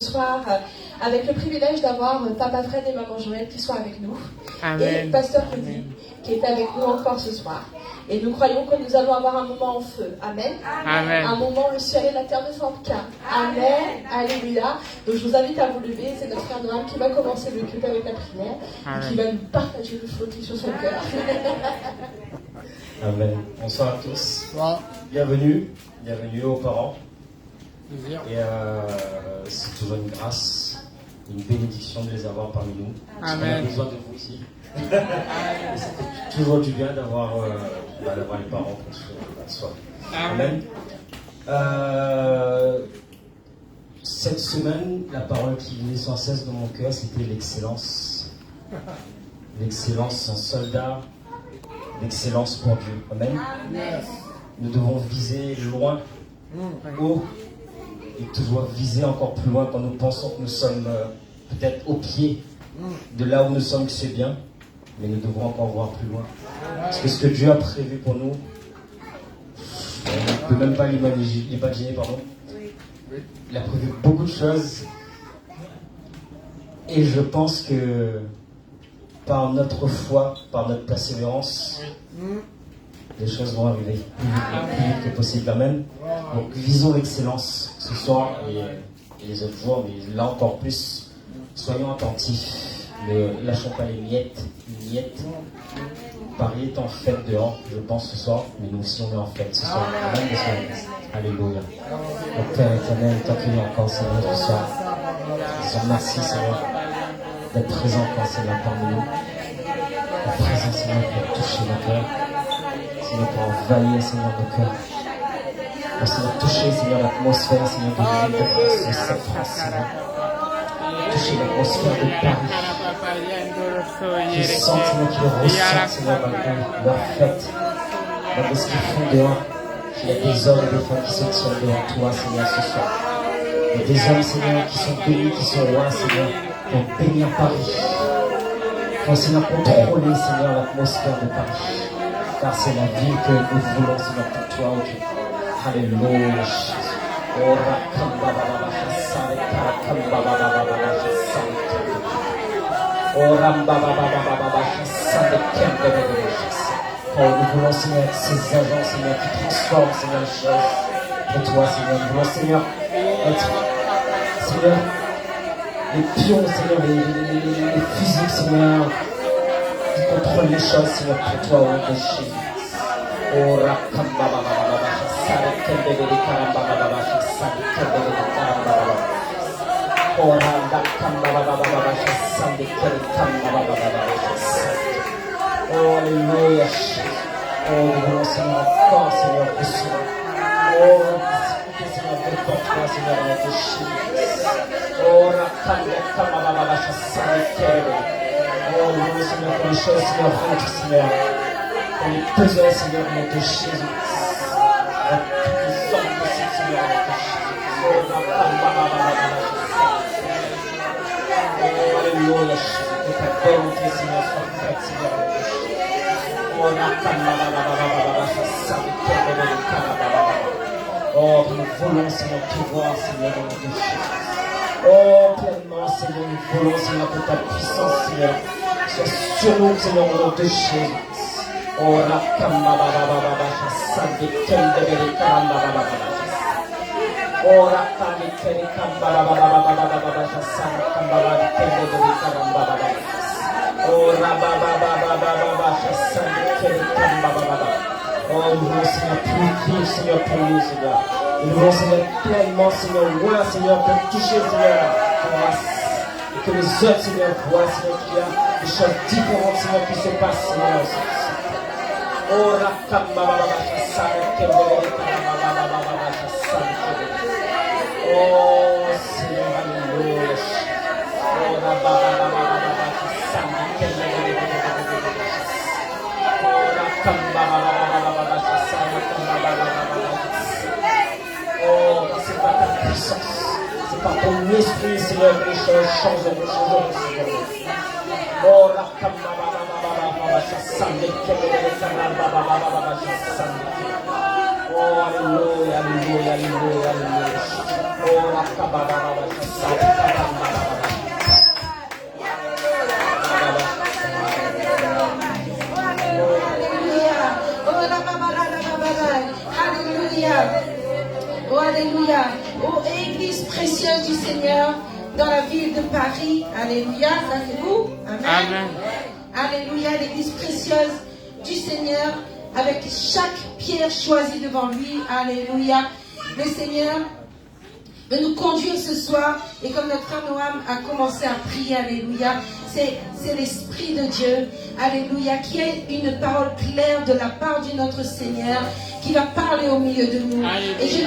Ce soir, avec le privilège d'avoir Papa Fred et Maman Joël qui sont avec nous. Amen. Et Pasteur Rudy qui est avec nous encore ce soir. Et nous croyons que nous allons avoir un moment en feu. Amen. Amen. Un moment où le ciel et la terre ne sentent qu'un. Amen. Alléluia. Donc je vous invite à vous lever. C'est notre frère Noam qui va commencer le culte avec la prière. Et qui va nous partager le flottis sur son cœur. Amen. Bonsoir à tous. Bienvenue. Bienvenue aux parents. Et c'est toujours une grâce, une bénédiction de les avoir parmi nous. Amen. On a besoin de vous aussi. C'est toujours du bien d'avoir les parents pour ce soir. Amen. Cette semaine, la parole qui venait sans cesse dans mon cœur, c'était l'excellence. L'excellence, un soldat, l'excellence pour Dieu. Amen. Nous devons viser loin, haut, et toujours viser encore plus loin quand nous pensons que nous sommes peut-être au pied de là où nous sommes, c'est bien, mais nous devons encore voir plus loin. Parce que ce que Dieu a prévu pour nous, on ne peut même pas l'imaginer, pardon. Il a prévu beaucoup de choses, et je pense que par notre foi, par notre persévérance, les choses vont arriver plus vite que possible. Amen. Donc visons l'excellence ce soir et les autres jours, mais là encore plus, soyons attentifs. Ne lâchons pas les miettes. Paris est en fête dehors, je pense, ce soir, mais nous aussi on est en fête ce soir. Amen. Alléluia. Donc Père éternel, t'accueillons encore Seigneur ce soir. Disons merci Seigneur d'être présent encore Seigneur parmi nous. La présence Seigneur pour toucher nos cœurs. Seigneur, pour envahir, Seigneur, nos cœurs. Pour Seigneur, toucher, Seigneur, l'atmosphère, Seigneur, de l'île de France, de cette France, Seigneur. Toucher l'atmosphère de Paris. Qu'ils sentent, Seigneur, qu'ils ressentent, Seigneur, malgré leur fête, malgré ce qu'ils font dehors, qu'il y a des hommes et des femmes qui se tiennent devant toi, Seigneur, ce soir. Il y a des hommes, Seigneur, qui sont bénis, qui sont loin, Seigneur, pour bénir Paris. Pour, Seigneur, contrôler, Seigneur, l'atmosphère de Paris. Car c'est la vie que nous voulons, Seigneur, pour toi, oh Dieu. Alléluia. Oh, nous voulons, Seigneur, être ces agents, Seigneur, qui transforment, Seigneur, les choses pour toi, Seigneur. Nous voulons, Seigneur, être, Seigneur, les pions, Seigneur, les fusils, Seigneur, qui contrôlent les choses, Seigneur, pour toi, oh Jésus. Oh, Rakamba Baba Baba, Sarikende de Karamba Baba, Sarikende de Karamba Baba. Oh, Rakamba Baba Baba, Sarikende de Karamba Baba. Oh, Alléluia. Oh, nous voulons, Seigneur, encore, Seigneur, pour cela. Oh, Seigneur, pour toi, Seigneur, dans notre Jésus. Oh, Rakamba Baba, Sarikende. Oh, nous voulons, Seigneur, pour les choses, Seigneur, rentre, Seigneur. Pour les besoins, Seigneur, de notre Jésus. Pour toutes les hommes possibles, Seigneur, de notre Jésus. Oh, alléluia, que ta volonté, Seigneur, soit faite, Seigneur, de notre Jésus. Oh, nous voulons, Seigneur, te voir, Seigneur, dans notre Jésus. Oh, pleinement, Seigneur, nous voulons, Seigneur, que ta puissance, Seigneur, soit sur nous, Seigneur, dans notre Jésus. Oh, Rakamba Baba Baba, Sande Kende Bele Karamba Baba Baba. Oh, Rakamba Kende Kamba Baba Baba Baba, Sande Kamba Baba Kende Bele Karamba Baba. Oh, Rababa Baba Baba, Sande Kende Kamba Baba. Oh, nous voulons, Seigneur, plus vivre, Seigneur, pour nous, Seigneur. Nous voulons, Seigneur, pleinement, Seigneur, loin, Seigneur, pour toucher, Seigneur, ta race. Et que les autres, Seigneur, voient, Seigneur, qu'il y a des choses différentes, Seigneur, qui se passent, Seigneur, aussi. Oh, Rakamba Baba Sande Kende Karamba Baba Sande. Oh, Seigneur, alléluia. Oh, Rababa Baba Sande Kende. Oh, Rakamba Baba Sande Kende. Oh, c'est pas ta puissance, c'est par ton esprit, Seigneur, que les choses changent, Seigneur. Oh, Rakamba Baba Sande Kende Karamba Baba Sande. alléluia, alléluia, alléluia, alléluia. Oh, la kabababa, Oh, alléluia. Oh, Église précieuse du Seigneur dans la ville de Paris. Alléluia. Ça c'est vous. Amen. Amen. Alléluia. L'église précieuse du Seigneur avec chaque pierre choisie devant lui. Alléluia. Le Seigneur veut nous conduire ce soir. Et comme notre frère Noam a commencé à prier, alléluia, c'est l'Esprit de Dieu, alléluia, qui a une parole claire de la part de notre Seigneur, qui va parler au milieu de nous. Alléluia. Et je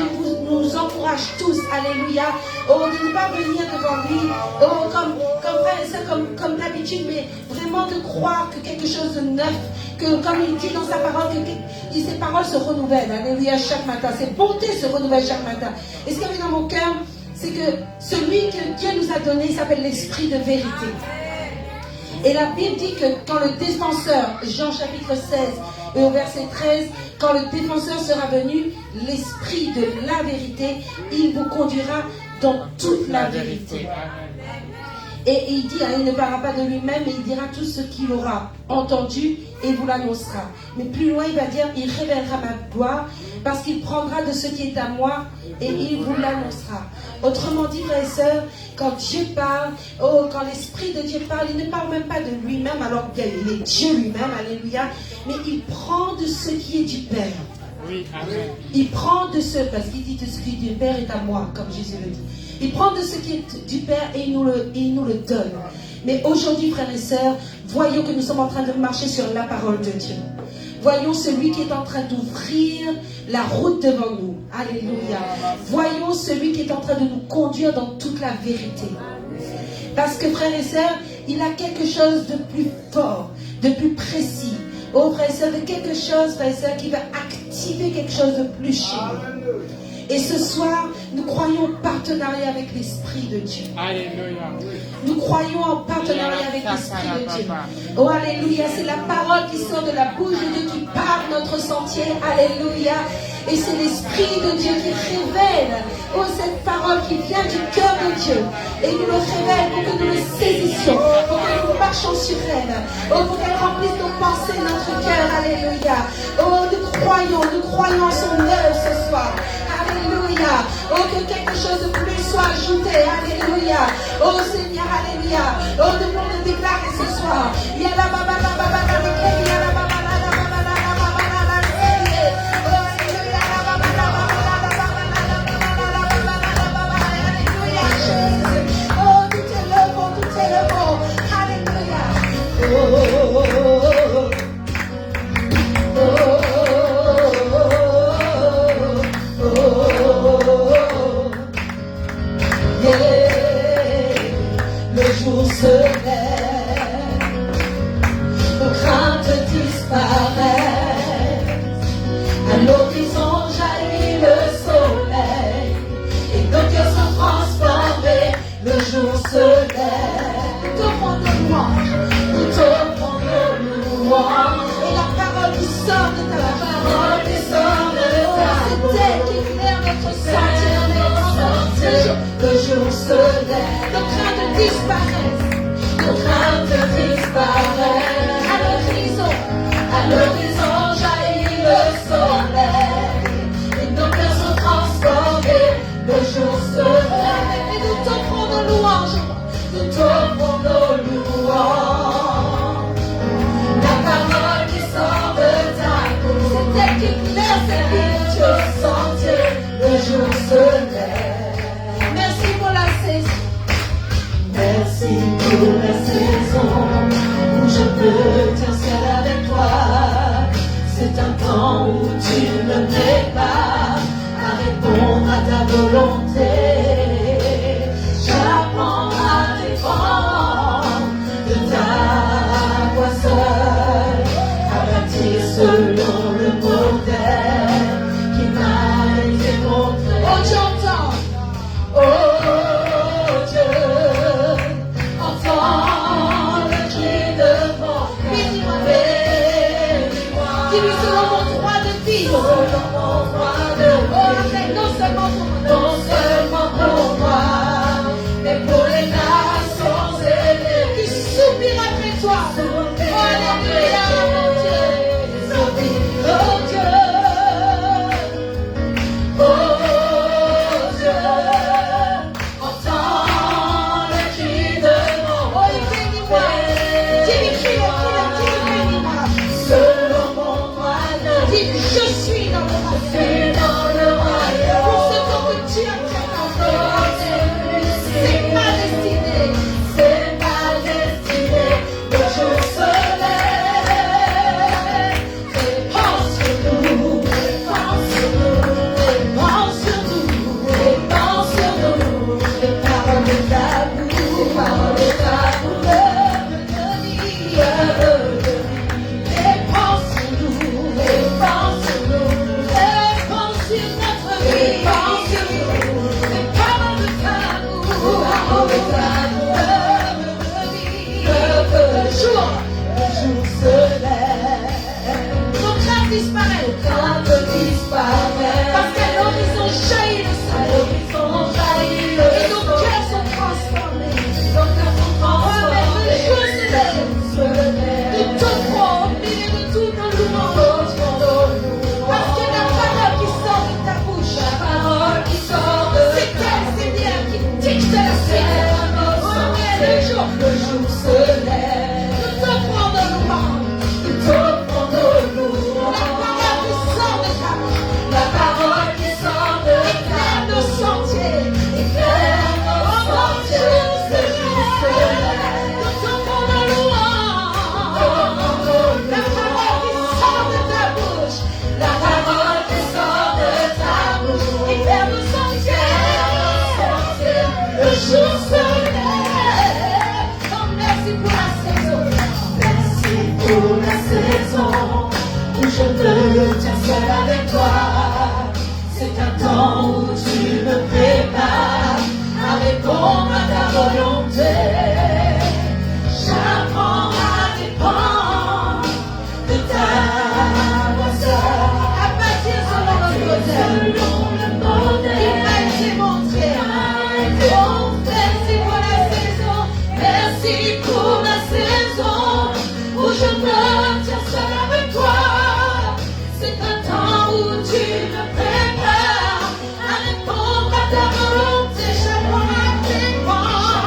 nous encourage tous, alléluia, de ne pas venir devant lui, comme d'habitude, mais vraiment de croire que quelque chose de neuf, que comme il dit dans sa parole, que ses paroles se renouvellent, alléluia, chaque matin. Ses bontés se renouvellent chaque matin. Et ce qu'il y avait dans mon cœur, c'est que celui que Dieu nous a donné, il s'appelle l'Esprit de vérité. Et la Bible dit que quand le défenseur, Jean chapitre 16 et au verset 13, quand le défenseur sera venu, l'Esprit de la vérité, il vous conduira dans toute la vérité. Et il dit, il ne parlera pas de lui-même, mais il dira tout ce qu'il aura entendu et vous l'annoncera. Mais plus loin, il va dire, il révélera ma gloire, parce qu'il prendra de ce qui est à moi et il vous l'annoncera. Autrement dit, frères et sœurs, quand Dieu parle, quand l'Esprit de Dieu parle, il ne parle même pas de lui-même, alors qu'il est Dieu lui-même, alléluia, mais il prend de ce qui est du Père. Oui, amen. Il prend de ce, parce qu'il dit de ce qui est du Père est à moi, comme Jésus le dit. Il prend de ce qui est du Père et il nous le donne. Mais aujourd'hui, frères et sœurs, voyons que nous sommes en train de marcher sur la parole de Dieu. Voyons celui qui est en train d'ouvrir la route devant nous. Alléluia. Voyons celui qui est en train de nous conduire dans toute la vérité. Parce que, frères et sœurs, il a quelque chose de plus fort, de plus précis. Oh, frères et sœurs, de quelque chose, frères et sœurs, qui va activer quelque chose de plus chez nous. Et ce soir, nous croyons en partenariat avec l'Esprit de Dieu. Alléluia. Nous croyons en partenariat avec l'Esprit de Dieu. Oh, alléluia. C'est la parole qui sort de la bouche de Dieu qui part notre sentier. Alléluia. Et c'est l'Esprit de Dieu qui révèle, cette parole qui vient du cœur de Dieu. Et nous le révèle pour que nous le saisissions, pour que nous marchions sur elle. Pour qu'elle remplisse nos pensées, notre cœur. Alléluia. Nous croyons en son œuvre ce soir. Alléluia. Que quelque chose de plus soit ajouté. Alléluia. Seigneur, alléluia. Nous voulons le déclarer ce soir. Le jour se lève, nos craintes disparaissent, à l'horizon jaillit le soleil, et nos cœurs sont transformés, le jour se lève, nous t'offrons nos louanges, et la parole qui sort de ta parole, c'est elle qui éclaire notre sentier, le jour se lève, nos craintes disparaissent, à l'horizon jaillit le soleil, et nos cœurs sont transformés, le jour se lève, et nous t'offrons nos louanges, la parole qui sort de ta bouche, c'est elle qui éclaire cette vie, Dieu sentier, le jour se lève. Merci pour la saison. Merci pour la saison où je peux dire seul avec toi. C'est un temps où tu me prépares à répondre à ta volonté. J'apprends à dépendre de ta voix seule, à bâtir selon le modèle qui m'a été montré. Oh, j'entends. Oh Dieu, entends le cri de mon bénis-moi, bénis-moi. Dis-lui selon mon droit de vie, selon mon droit parole est ta douleur me guérit. Dépense-nous, dépense-nous, dépense sur notre vie, dépense sur nous, les paroles de ta douleur, parole est ta douleur me guérit. Le jour se lève, nos craintes disparaissent, parce qu'à l'horizon jaillit le soleil, et nos cœurs sont transformés. Le jour se lève, nous t'offrons au milieu de toutes nos louanges, parce que la parole qui sort de ta bouche, c'est elle, Seigneur, qui dicte la suite. Le jour se lève, nous t'offrons nos louanges, nous t'offrons nos louanges. La parole qui sort de éclaire nos sentiers, éclaire nos sentiers. Le jour se lève, nous t'offrons nos louanges. La parole qui sort de ta bouche, la parole qui sort de ta bouche, éclaire nos sentiers. Le jour se lève. Oh, merci pour la saison. Merci pour la saison où je me tiens seul avec toi. C'est un temps où tu me prépares à répondre à ta volonté. J'apprends à dépendre de ta voix, à bâtir selon le modèle qui m'a été montré. Merci pour la saison, merci pour la saison où je me tiens seul avec toi. C'est un temps où tu me prépares à répondre à ta volonté. J'apprends à dépendre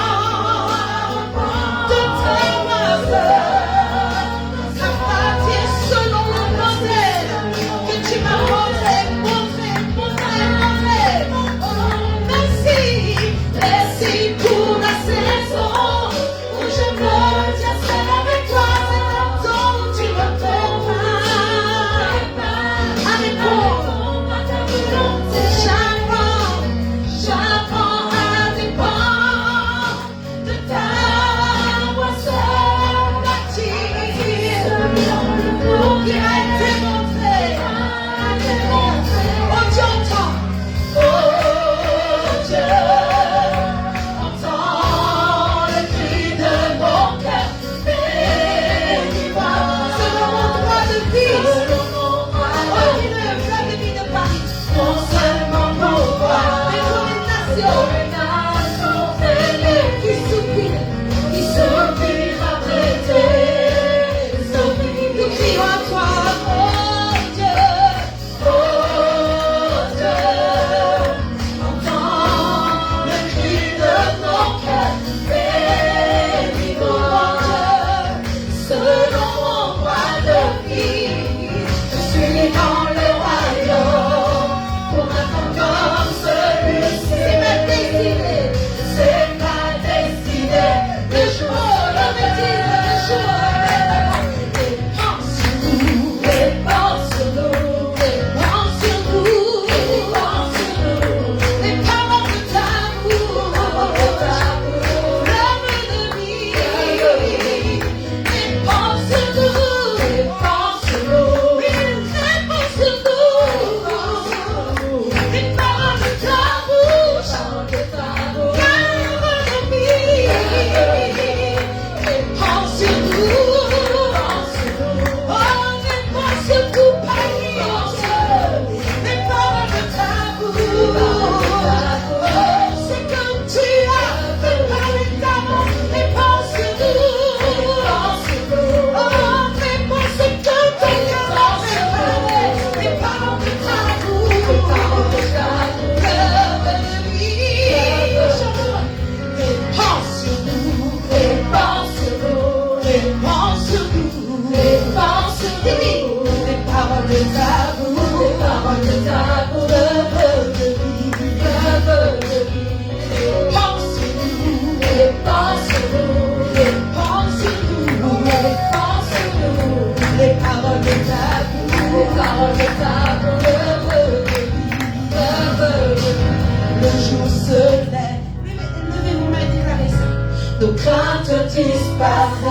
nos craintes disparaissent.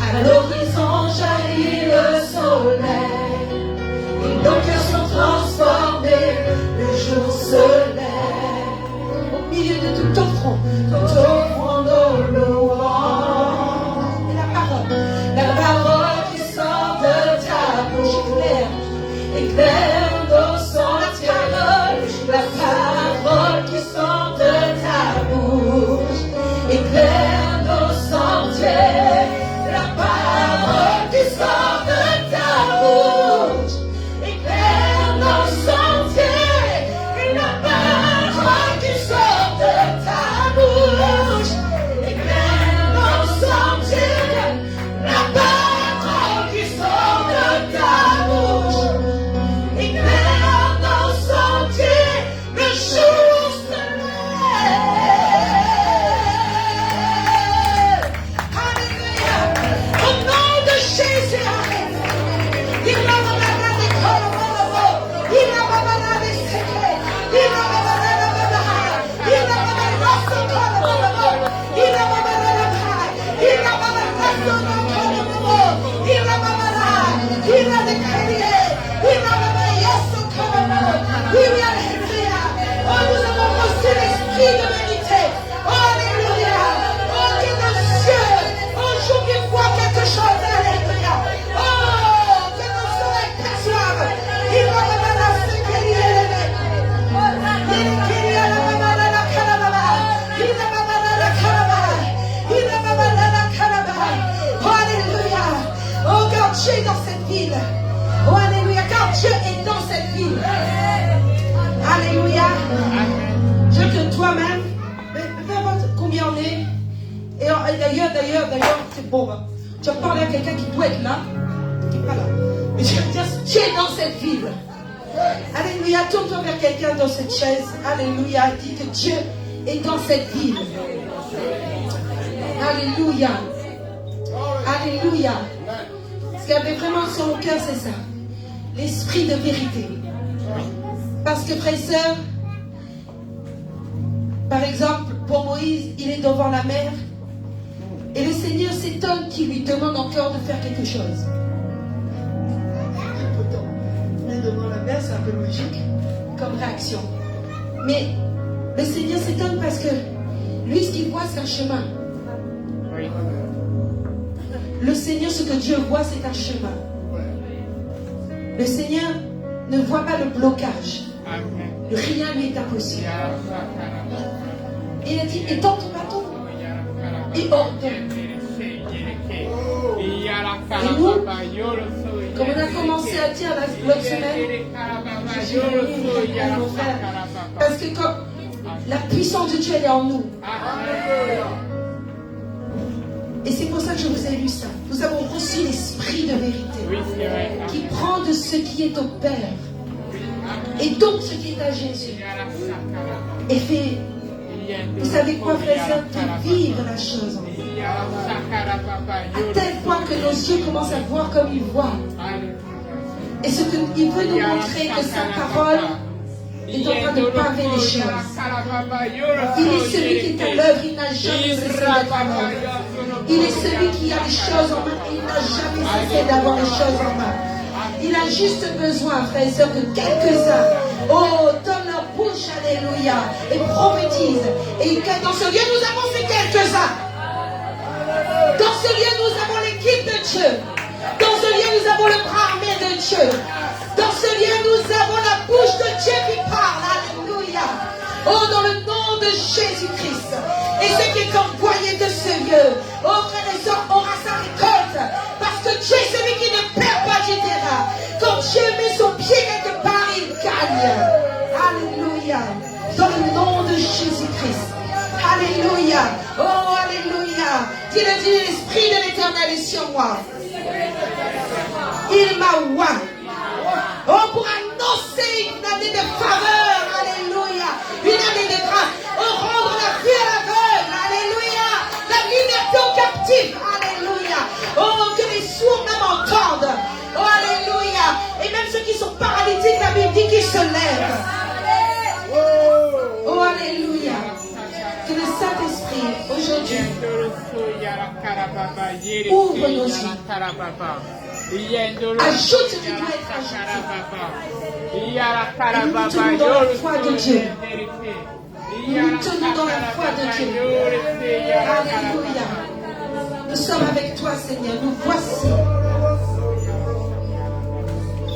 À l'horizon jaillit le soleil, et nos cœurs sont transformés, le jour se lève. Au milieu de tout offrande, nos louanges. Et la parole qui sort de ta bouche éclaire nos sentiers. La parole qui sort de ta bouche éclaire nos sentiers. La parole qui sort de ta bouche éclaire nos sentiers. Et la parole qui sort de ta bouche éclaire nos sentiers. La parole qui sort de ta bouche éclaire nos sentiers. Le jour se lève. Alléluia. Au nom de Jésus. Il a babana des colomos. Il a babana des séquelles. Il a babana la babana. Il a babana son colomos. Il a babana la paille. Il a babana son colomos. Il a babana. Il a des crédits. Il a babana son colomos. Oui, oui, alléluia. Oh, nous avons reçu l'esprit de vérité. Oh, alléluia. Oh, que nos yeux, un jour qu'ils voient quelque chose. Alléluia. Oh, que nos oreilles perçoivent. Il va me la sécurité. Il qui a la babana la calababa. Il a babana la calababa. Il a babana la calababa. Oh, alléluia. Oh, car Dieu est dans cette ville. Oh, alléluia. Car Dieu est dans cette ville. Alléluia. Je veux que toi-même, peu importe combien on est, et d'ailleurs, c'est bon. Hein. Tu vas parler à quelqu'un qui doit être là, qui n'est pas là. Mais je veux dire, tu es dans cette ville. Alléluia. Tourne-toi vers quelqu'un dans cette chaise. Alléluia. Dis que Dieu est dans cette ville. Alléluia. Alléluia. Ce qu'il y avait vraiment sur mon cœur, c'est ça. L'esprit de vérité. Parce que, frères et sœurs, par exemple, pour Moïse, il est devant la mer. Et le Seigneur s'étonne qu'il lui demande encore de faire quelque chose. Pourtant, il est devant la mer, c'est un peu logique comme réaction. Mais le Seigneur s'étonne parce que lui, ce qu'il voit, c'est un chemin. Le Seigneur, ce que Dieu voit, c'est un chemin. Le Seigneur ne voit pas le blocage. Rien lui est impossible. Il a dit, étends ton bâton et ordonne. Et nous, comme on a commencé à dire l'autre semaine, parce que comme la puissance de Dieu elle est en nous. Et c'est pour ça que je vous ai lu ça. Nous avons reçu l'esprit de vérité qui prend de ce qui est au Père et donc ce qui est à Jésus et fait, vous savez quoi, frères et sœurs, fait vivre la chose en nous. À tel point que nos yeux commencent à voir comme il voit. Et ce qu'il veut nous montrer, que sa parole est en train de paver les choses. Il est celui qui est à l'œuvre, il n'a jamais cessé d'être à l'œuvre. Il est celui qui a les choses en main, il n'a jamais cessé d'avoir les choses en main. Il a juste besoin, frères et sœurs, que quelques-uns, donnent leur bouche, alléluia, et prophétisent. Et dans ce lieu, nous avons ces quelques-uns. Dans ce lieu, nous avons l'équipe de Dieu. Dans ce lieu, nous avons le bras armé de Dieu. Dans ce lieu, nous avons la bouche de Dieu qui parle, alléluia. Oh, dans le nom de Jésus-Christ. Et ce qui est envoyé de ce lieu, oh frères et sœurs, aura sa récolte. Parce que Dieu est celui qui ne perd pas du terrain. Quand Dieu met son pied quelque part, il gagne. Alléluia. Dans le nom de Jésus-Christ. Alléluia. Oh, alléluia. Dis-le, dis, l'Esprit de l'Éternel est sur moi. Il m'a oint. Oh, pour annoncer une année de faveur. Alléluia. Une année de grâce. Oh, rendre la vue à l'aveugle. Alléluia. La liberté aux captifs. Alléluia. Oh, que les sourds même entendent. Oh, alléluia. Et même ceux qui sont paralytiques, la Bible dit qu'ils se lèvent. Oh, alléluia. Que le Saint-Esprit Saint-Esprit, aujourd'hui, ouvre nos yeux. Ajoute du doit être ajouté. Et nous nous tenons dans la foi de Dieu. Nous nous tenons dans la foi de Dieu. Alléluia. Nous sommes avec toi, Seigneur. Nous voici.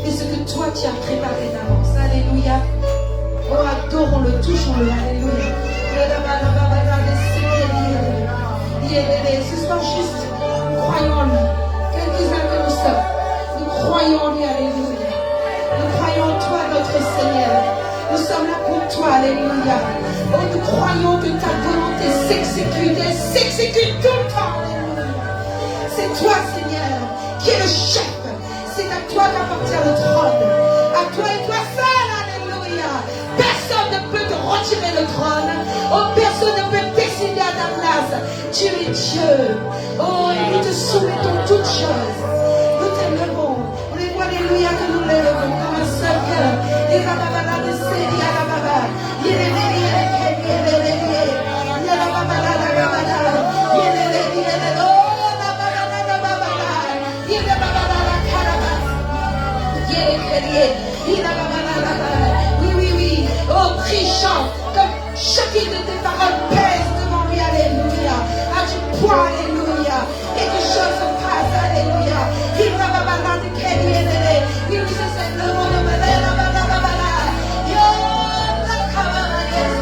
Et ce que toi tu as préparé d'avance. Alléluia. Oh, adorons-le, touchons-le. Alléluia. Ce soir juste, croyons-lui. Quelques-uns que nous sommes, nous croyons en lui. Alléluia. Nous croyons en toi, notre Seigneur. Nous sommes là pour toi. Alléluia. Oh, nous croyons que ta volonté s'exécute. Elle s'exécute tout le temps. Alléluia. C'est toi, Seigneur, qui es le chef. C'est à toi qu'appartient le trône. À toi et toi seul. Alléluia. Personne ne peut te retirer le trône. Oh, personne ne peut décider à ta place. Tu es Dieu. Oh, et nous te soumettons toutes choses. Nous t'élevons. Alléluia, que nous l'élevons comme un seul cœur. Et la baba de Série à la baba. Oui, oui, oui. Oh, prichant, comme chacune de tes paroles pèse devant lui. Alléluia. À du poids, alléluia. Quelque chose se passe, alléluia. Il va babala de Kéliédélé. Oui, oui, ça c'est le monde de Madela, babala. Yo, la cabana, yes.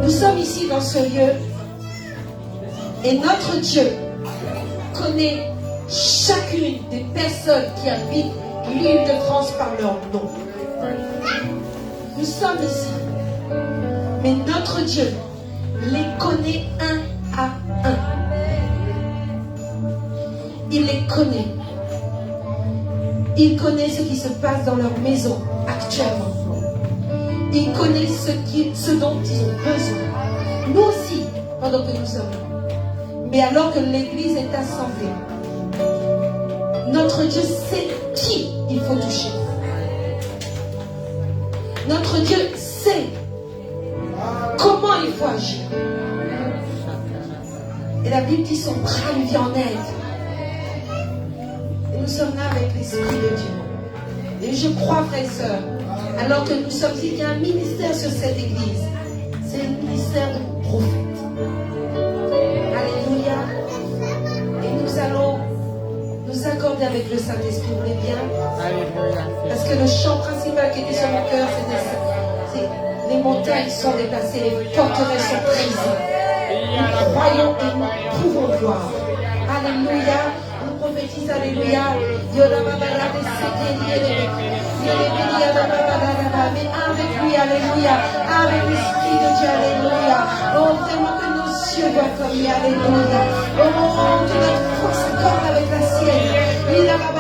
Nous sommes ici dans ce lieu et notre Dieu connaît chacune des personnes qui habitent l'île de France par leur nom. Nous sommes ici, mais notre Dieu les connaît un à un. Il les connaît. Il connaît ce qui se passe dans leur maison actuellement. Il connaît ce dont ils ont besoin. Nous aussi, pendant que nous sommes là. Mais alors que l'Église est assemblée, notre Dieu sait qui il faut toucher. Notre Dieu sait comment il faut agir. Et la Bible dit son bras lui vient en aide. Et nous sommes là avec l'Esprit de Dieu. Et je crois, frères et sœurs, alors que nous sommes, il y a un ministère sur cette église. C'est le ministère de prophète. Alléluia. Et nous allons nous accorder avec le Saint-Esprit. Vous voulez bien? Alléluia. Parce que le chant principal qui était sur mon cœur, c'est les montagnes sont déplacées, les forteresses sont prises. Nous croyons et nous pouvons voir. Alléluia. Nous prophétisons, alléluia. Mais avec lui, alléluia. Avec l'Esprit de Dieu, alléluia. Oh, vraiment que nos yeux voient comme lui, alléluia. Oh, que notre foi s'accorde avec la sienne. Il a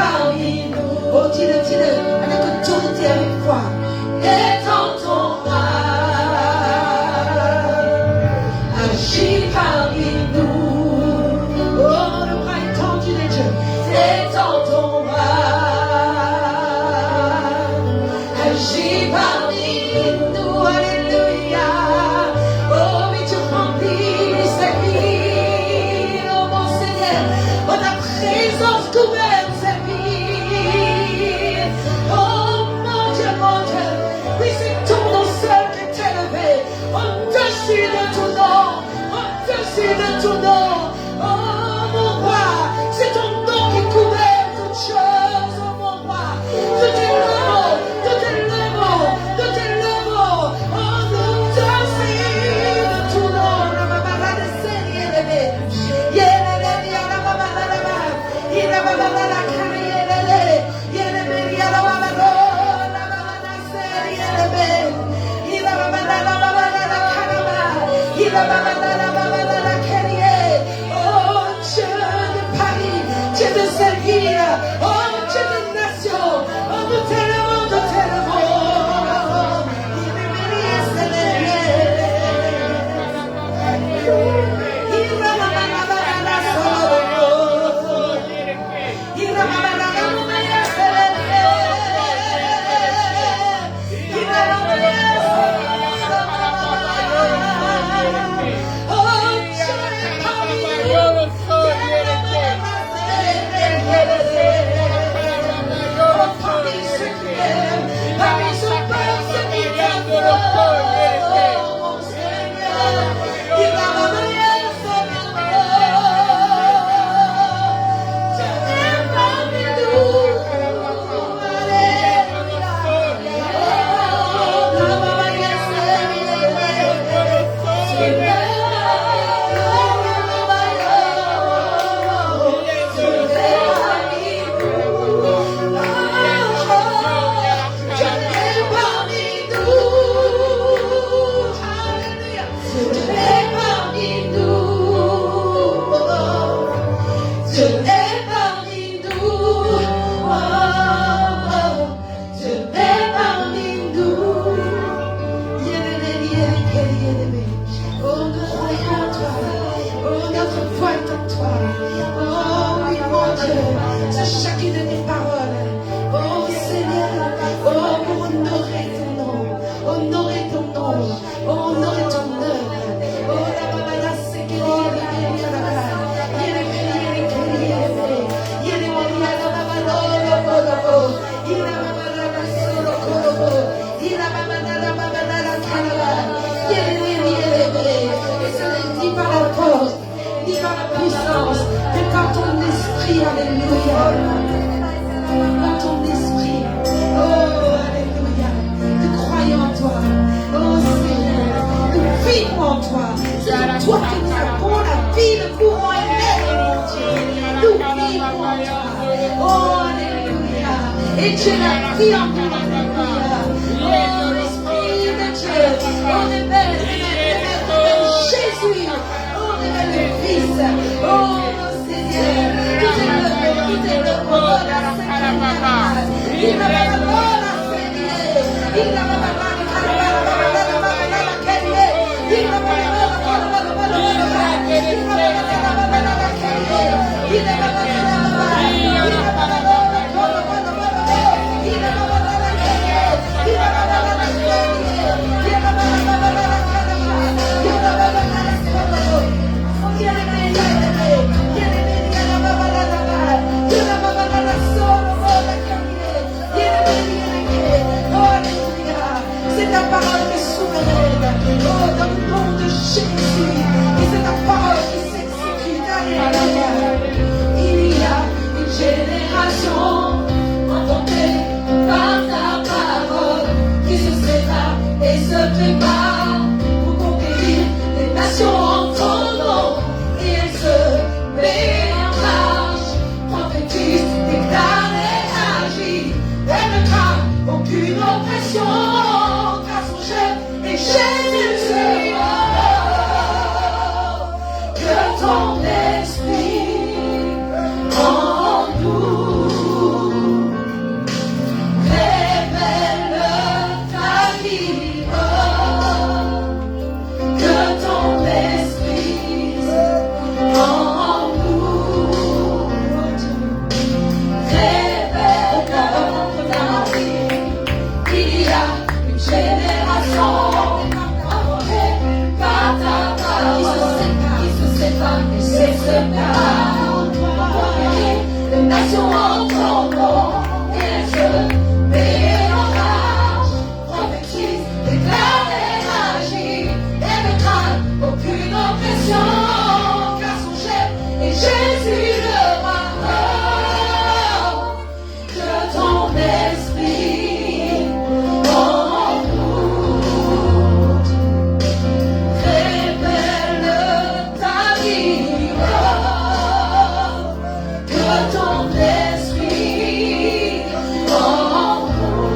parmi nous. Oh, dis-le, avec autorité, avec foi. Étends-toi, agis parmi nous. Oh, le bras étendu de Dieu. Étends-toi, agis parmi nous. Alléluia. Oh, mais tu remplis cette vie. Oh, mon Seigneur, oh, ta présence gouverne cette vie. Oh, mon Dieu, oui, c'est ton nom seul qui est élevé. Au-dessus de tout nom, au-dessus de tout nom. Oh, mon roi, c'est ton nom qui couvert toutes choses. Oh, mon roi, tout est nouveau, tout est nouveau, tout est nouveau. Oh, nous au-dessus de tout nom. La babala de Seigneur élevé. Yélélé, la babala la ba. Il la babala la carrière. Yélélé, la babala. La babala Seigneur élevé. Il la babala la babala la caraba. Il la babala la babala la carrière. Oh, Dieu de Paris, Dieu de cette ville. Oh, Dieu de nation. Oh, nous t'élevons, nous t'élevons. Il est béni, Seigneur. Il la babala la solo. Il la babala la babala Seigneur. Il la babala Alléluia. Par ton esprit. Oh, Alléluia. Nous croyons en toi. Oh, Seigneur. Nous vivons en toi. C'est en toi que nous avons la vie, le courant et l'air, mon Dieu. Nous vivons en toi. Oh, Alléluia. Et Dieu l'a pris en nous. Alléluia. Oh, l'Esprit de Dieu. Oh, révèle Jésus. Oh, révèle le Fils. Oh, Seigneur. Tout est le bon, la Seigneur. Il va la Seigneur. Il va la génération en ton nom. Et je mets en marche, prophétise, déclare et agit, et ne crains aucune oppression, car son chef est Jésus le roi. Que ton esprit en nous révèle ta vie, que ton esprit en nous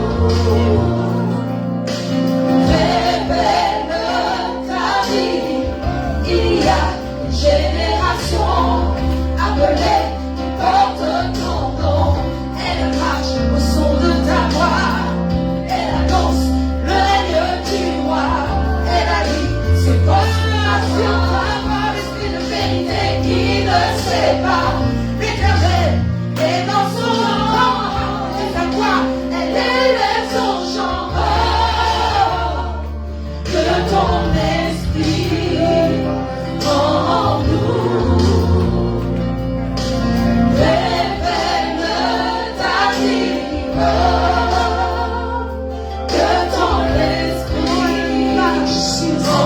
révèle ta vie. Il y a une génération appelée qui porte ton nom. Elle marche au son de ta voix. Elle annonce le règne du roi. Elle allie ses postulations par l'esprit de vérité qui ne sépare. L'Éternel est dans son rang. Et sa voix, elle élève son chant. Que ton esprit en nous révèle ta vie, que ton esprit en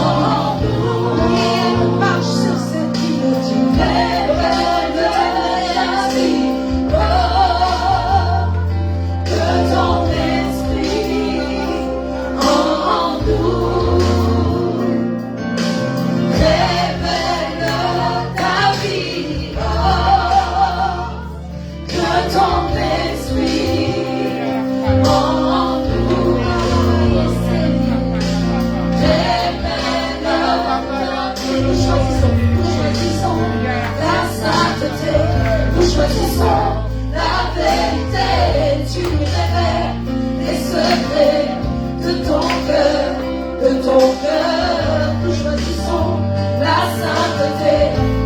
nous marche sur cette île, révèle ta vie, que ton esprit en nous révèle ta vie, que ton esprit en nous révèle ta vie. Nous choisissons la sainteté, nous choisissons la vérité. Tu nous révèles les secrets de ton cœur, de ton cœur. Nous choisissons la sainteté,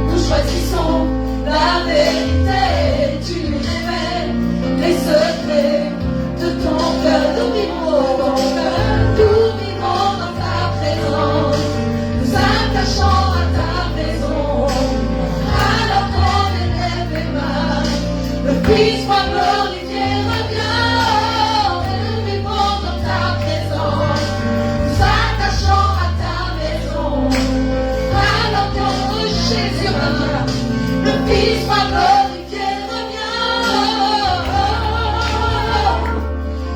nous choisissons la vérité. Tu nous révèles les secrets de ton cœur. Nous vivons dans ton cœur, nous vivons dans ta présence, nous attachons à ta maison. Alors qu'on élève les mains, le Fils soit glorifié, revient. Et nous vivons dans ta présence, nous attachons à ta maison. Alors que Jésus revient, le Fils soit glorifié, revient.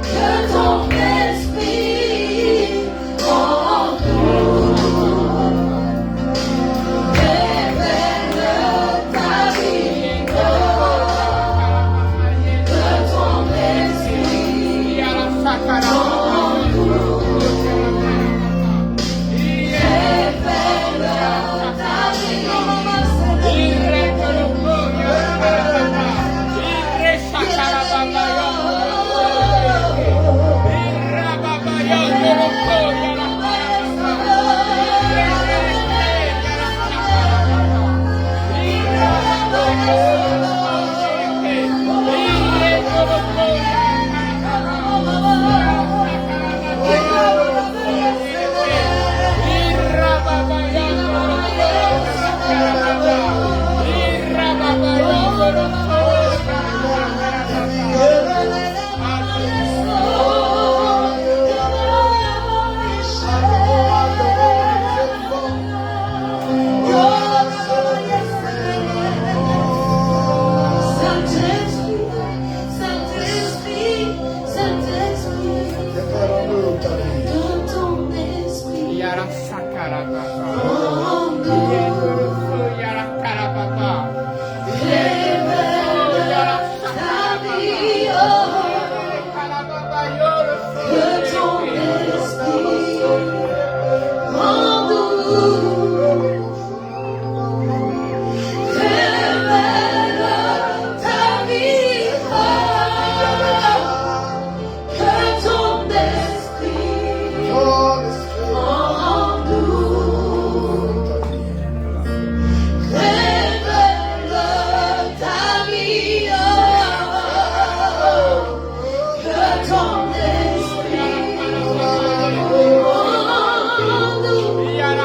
Que ton esprit en nous révèle ta vie, que ton esprit en nous révèle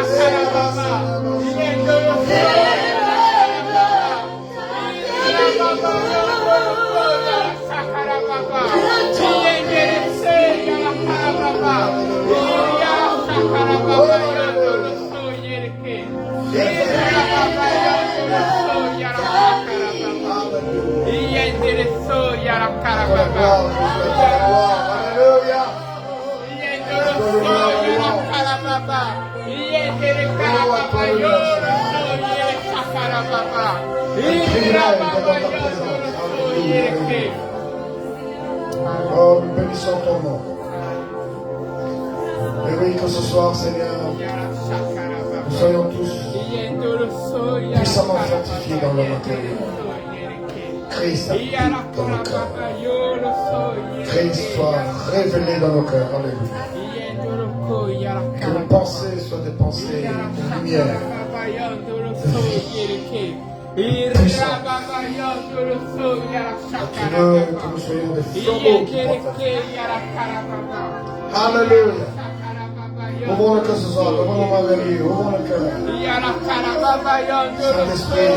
ta Oh, nous bénissons ton nom. Et oui, que ce soir, Seigneur, nous soyons tous puissamment fortifiés dans le intérieur. Christ habite dans nos cœurs. Christ soit révélé dans nos cœurs. Alléluia. Que nos pensées soient des pensées de lumière, de vie, de puissance. Tu veux que nous soyons des flambeaux qui portent. Alléluia. Ouvrons le cœur ce soir, ouvrons vers lui, ouvrons le cœur. Saint-Esprit,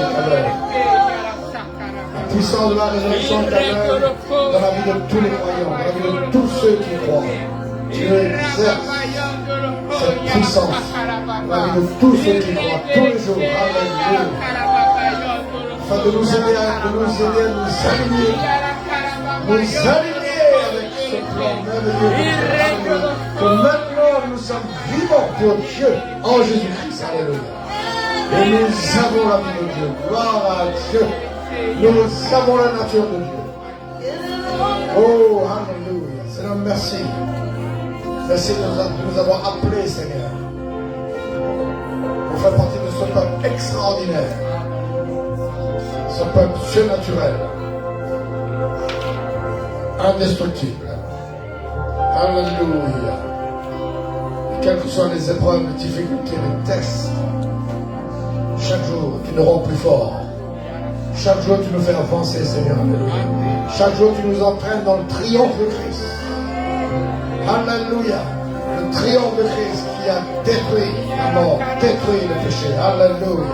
la puissance de la résurrection dans la vie de tous les croyants, dans la vie de tous ceux qui croient. Dieu exerce cette puissance dans la vie de tous ceux qui croient, tous les jours. Alléluia. Afin de nous aider à nous aligner avec ce plan merveilleux. Que maintenant nous sommes vivants pour Dieu en Jésus-Christ. Alléluia. Et nous avons la vie de Dieu. Gloire à Dieu. Nous avons la nature de Dieu. Oh, alléluia. Seigneur, merci. Merci de nous avoir appelés, Seigneur, pour faire partie de ce peuple extraordinaire, ce peuple surnaturel, indestructible. Alléluia. Et quelles que soient les épreuves, les difficultés, les tests, chaque jour, tu nous rends plus forts. Chaque jour, tu nous fais avancer, Seigneur. Alléluia. Chaque jour, tu nous entraînes dans le triomphe de Christ. Alléluia. Le triomphe de Christ qui a détruit la mort, détruit le péché. Alléluia.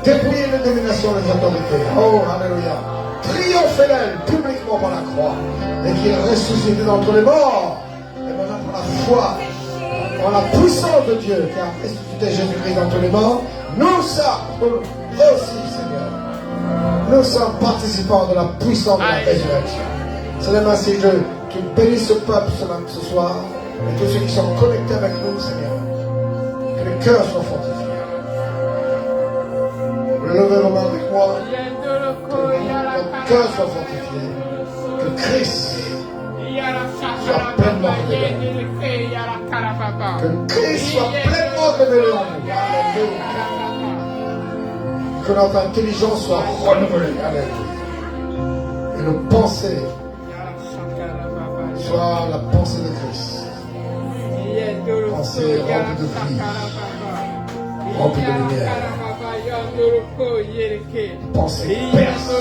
Détruit les dominations des autorités. Oh, alléluia. Triomphez-les publiquement par la croix. Et qu'il est ressuscité d'entre les morts. Et maintenant, par la foi, par la puissance de Dieu qui a ressuscité Jésus-Christ d'entre les morts, nous sommes aussi, Seigneur. Nous sommes participants de la puissance de la résurrection. Seigneur, merci Dieu. Tu bénisses ce peuple ce soir et tous ceux qui sont connectés avec nous, Seigneur. Que les cœurs soient fortifiés. Vous levez vos mains avec moi. Que nos cœurs soient fortifiés. Que Christ soit pleinement révélé. Que Christ soit pleinement révélé en nous. Alléluia. Que notre intelligence soit renouvelée. Alléluia. Et nos pensées soit la pensée de Christ. Pensée remplie de vie, remplie de lumière. Pensée qui perce.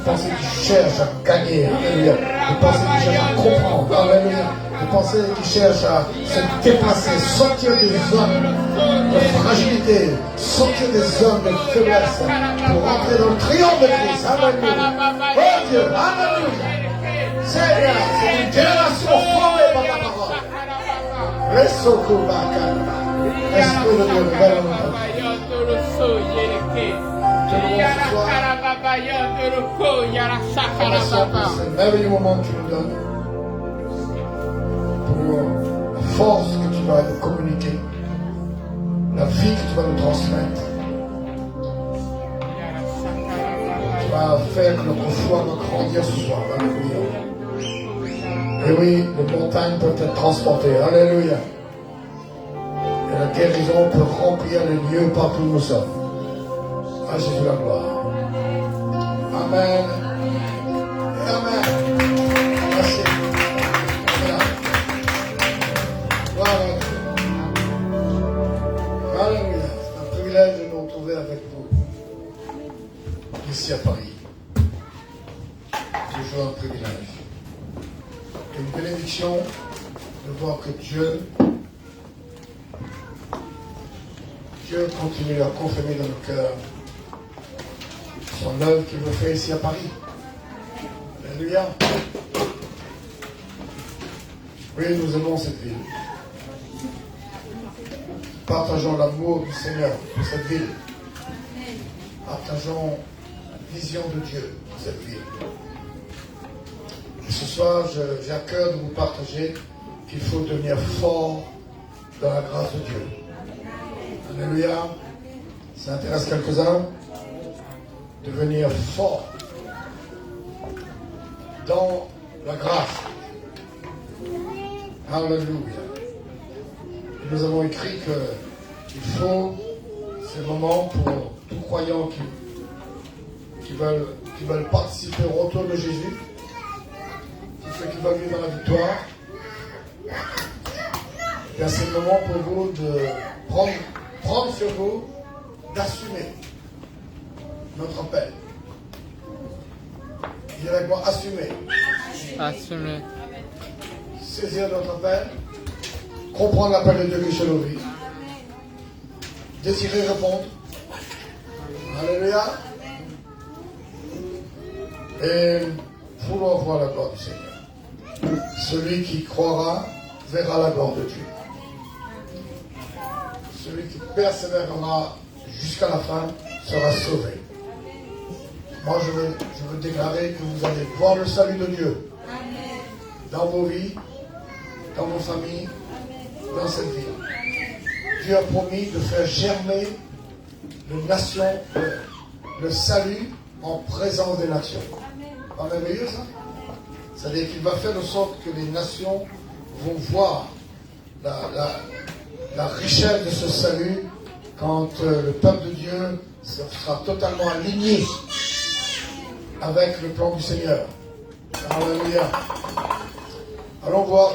Pensée qui cherche à gagner. Alléluia. Pensée qui cherche à comprendre. Alléluia. Pensée qui cherche à se déplacer, sortir des zones de fragilité, sortir des zones de faiblesse pour entrer dans le triomphe de Christ. Alléluia. Oh Dieu, alléluia. Seigneur, c'est une génération formée par ta parole. Esprit de Dieu, c'est le merveilleux moment que tu nous donnes pour la force que tu vas nous communiquer, la vie que tu vas nous transmettre. Tu vas faire que notre foi va grandir ce soir. Alléluia. Et oui, les montagnes peuvent être transportées. Alléluia. Et la guérison peut remplir les lieux partout où nous sommes. À Jésus la gloire. Amen. Et amen. Merci. Amen. Gloire à Dieu. Alléluia. C'est un privilège de nous retrouver avec vous ici à Paris. Toujours un privilège. Une bénédiction de voir que Dieu continue à confirmer dans nos cœurs son œuvre qu'il veut faire ici à Paris. Alléluia. Oui, nous aimons cette ville. Partageons l'amour du Seigneur pour cette ville. Partageons vision de Dieu pour cette ville. Et ce soir, j'ai à cœur de vous partager qu'il faut devenir fort dans la grâce de Dieu. Alléluia. Ça intéresse quelques-uns? Devenir fort dans la grâce. Alléluia. Nous avons écrit qu'il faut ces moments pour tous croyants qui veulent participer au retour de Jésus, tous ceux qui veulent vivre dans la victoire. Et c'est le moment pour vous de prendre sur vous, d'assumer notre appel. Dis avec moi, assumer. Assumer. Saisir notre appel. Comprendre l'appel de Dieu qui est sur nos vies. Désirer répondre. Alléluia. Et vouloir voir la gloire du Seigneur. Celui qui croira verra la gloire de Dieu. Celui qui persévérera jusqu'à la fin sera sauvé. Moi, je veux déclarer que vous allez voir le salut de Dieu dans vos vies, dans vos familles, dans cette vie. Dieu a promis de faire germer les nations, le salut en présence des nations. Pas merveilleux ça? C'est-à-dire qu'il va faire de sorte que les nations vont voir la richesse de ce salut quand le peuple de Dieu sera totalement aligné avec le plan du Seigneur. Alléluia. Allons voir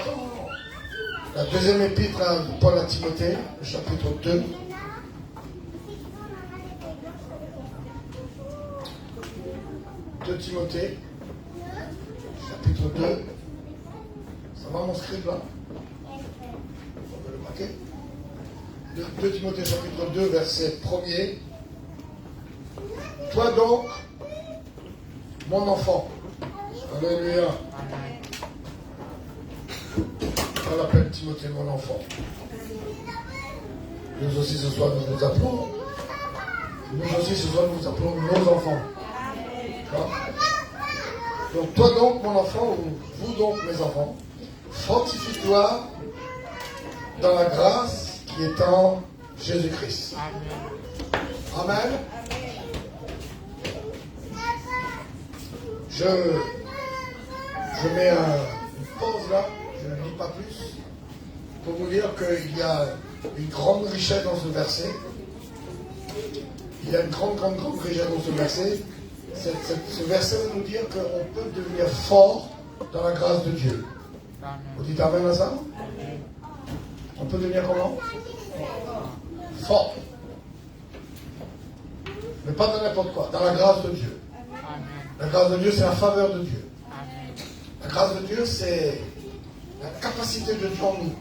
la deuxième épître de Paul à Timothée, le chapitre 2. De Timothée, chapitre 2. Ça va mon script là? On peut le marquer. 2 Timothée chapitre 2, verset 1er. Toi donc, mon enfant. Alléluia. On appelle Timothée mon enfant. Nous aussi ce soir nous appelons. Nous aussi ce soir nous appelons nos enfants. D'accord? Donc toi donc mon enfant, ou vous donc mes enfants, fortifie-toi dans la grâce qui est en Jésus-Christ. Amen. Je mets une pause là, je ne lis pas plus, pour vous dire qu'il y a une grande richesse dans ce verset. Il y a une grande richesse dans ce verset. Ce verset va nous dire qu'on peut devenir fort dans la grâce de Dieu. Vous dites amen à ça? On peut devenir comment? Fort. Mais pas dans n'importe quoi, dans la grâce de Dieu. La grâce de Dieu, c'est la faveur de Dieu. La grâce de Dieu, c'est la capacité de Dieu en nous.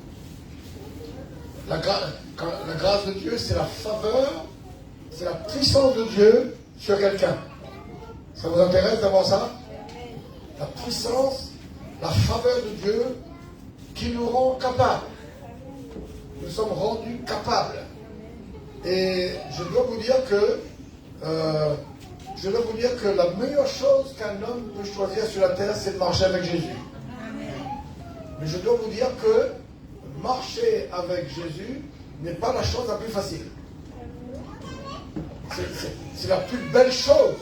La grâce de Dieu, c'est la faveur, c'est la puissance de Dieu sur quelqu'un. Ça vous intéresse d'avoir ça? La puissance, la faveur de Dieu qui nous rend capables. Nous sommes rendus capables. Et je dois vous dire que la meilleure chose qu'un homme peut choisir sur la terre, c'est de marcher avec Jésus. Mais je dois vous dire que marcher avec Jésus n'est pas la chose la plus facile. C'est la plus belle chose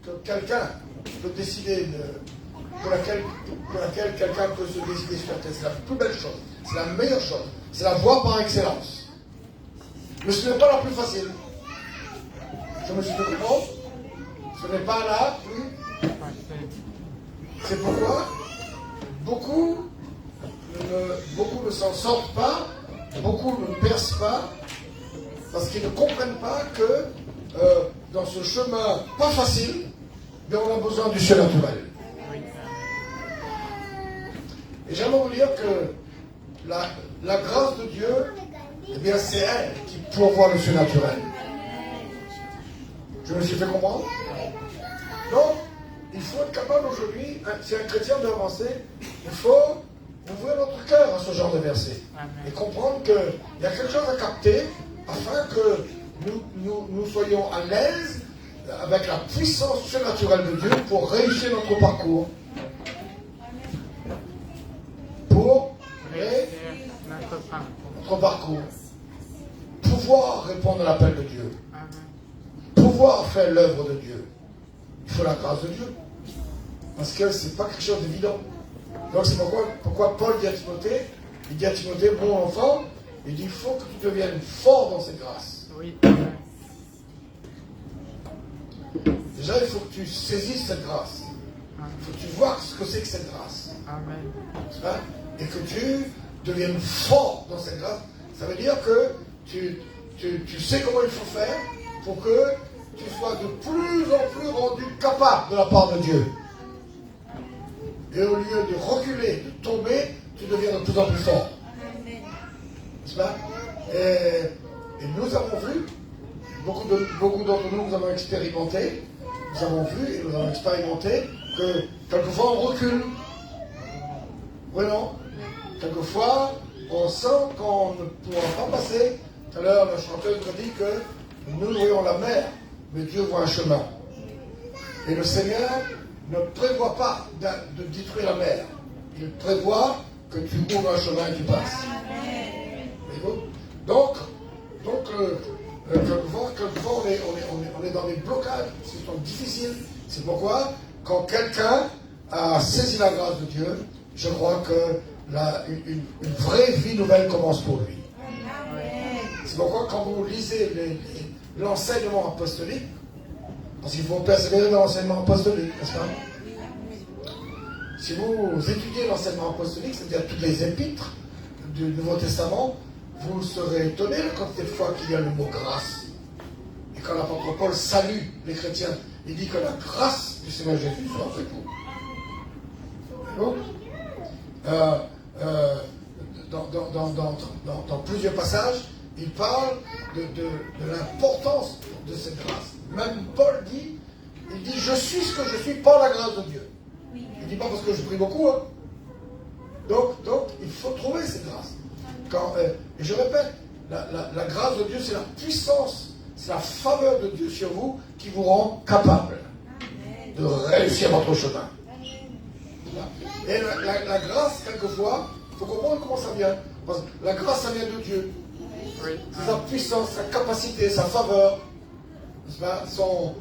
que quelqu'un peut décider, pour laquelle quelqu'un peut se décider sur la terre. C'est la plus belle chose. C'est la meilleure chose. C'est la voie par excellence. Mais ce n'est pas la plus facile. Je me suis fait comprendre. Ce n'est pas la plus. C'est pourquoi beaucoup ne s'en sortent pas, beaucoup ne percent pas, parce qu'ils ne comprennent pas que dans ce chemin pas facile, bien on a besoin du surnaturel. Et j'aimerais vous dire que la grâce de Dieu, eh bien c'est elle qui pourvoit le surnaturel. Je me suis fait comprendre? Donc, il faut être capable aujourd'hui, si un chrétien veut avancer, il faut ouvrir notre cœur à ce genre de verset. Et comprendre qu'il y a quelque chose à capter afin que nous soyons à l'aise avec la puissance surnaturelle de Dieu pour réussir notre parcours. Pour notre parcours. Pouvoir répondre à l'appel de Dieu. Pouvoir faire l'œuvre de Dieu. Il faut la grâce de Dieu. Parce que ce n'est pas quelque chose d'évident. Donc c'est pourquoi Paul dit à Timothée, il dit à Timothée, mon enfant, il dit, il faut que tu deviennes fort dans cette grâce. Oui. Déjà, il faut que tu saisisses cette grâce. Il faut que tu vois ce que c'est que cette grâce. Amen. Hein? Et que tu deviennes fort dans cette grâce. Ça veut dire que tu sais comment il faut faire pour que tu sois de plus en plus rendu capable de la part de Dieu. Et au lieu de reculer, de tomber, tu deviens de plus en plus fort. N'est-ce pas? Et nous avons vu, beaucoup d'entre nous avons expérimenté, nous avons vu et nous avons expérimenté que quelquefois on recule. Oui, non? Quelquefois, on sent qu'on ne pourra pas passer. Tout à l'heure, la chanteuse nous dit que nous voyons la mer, mais Dieu voit un chemin. Et le Seigneur ne prévoit pas de détruire la mer. Il prévoit que tu ouvres un chemin et tu passes. Donc quelquefois on est dans des blocages qui sont difficiles. C'est pourquoi, quand quelqu'un a saisi la grâce de Dieu, je crois que une vraie vie nouvelle commence pour lui. C'est pourquoi quand vous lisez l'enseignement apostolique, parce qu'il faut persévérer dans l'enseignement apostolique, n'est-ce pas? Si vous étudiez l'enseignement apostolique, c'est-à-dire toutes les épîtres du Nouveau Testament, vous serez étonné de la quantité de fois qu'il y a le mot grâce. Et quand l'apôtre Paul salue les chrétiens, il dit que la grâce du Seigneur Jésus soit avec vous. Dans plusieurs passages, il parle de l'importance de cette grâce. Même Paul dit, je suis ce que je suis par la grâce de Dieu. Il ne dit pas parce que je prie beaucoup. Hein. Donc, il faut trouver cette grâce. Et je répète, la grâce de Dieu, c'est la puissance, c'est la faveur de Dieu sur vous qui vous rend capable de réussir votre chemin. Et la grâce, quelquefois, il faut comprendre comment ça vient. Parce que la grâce, ça vient de Dieu. C'est sa puissance, sa capacité, sa faveur, son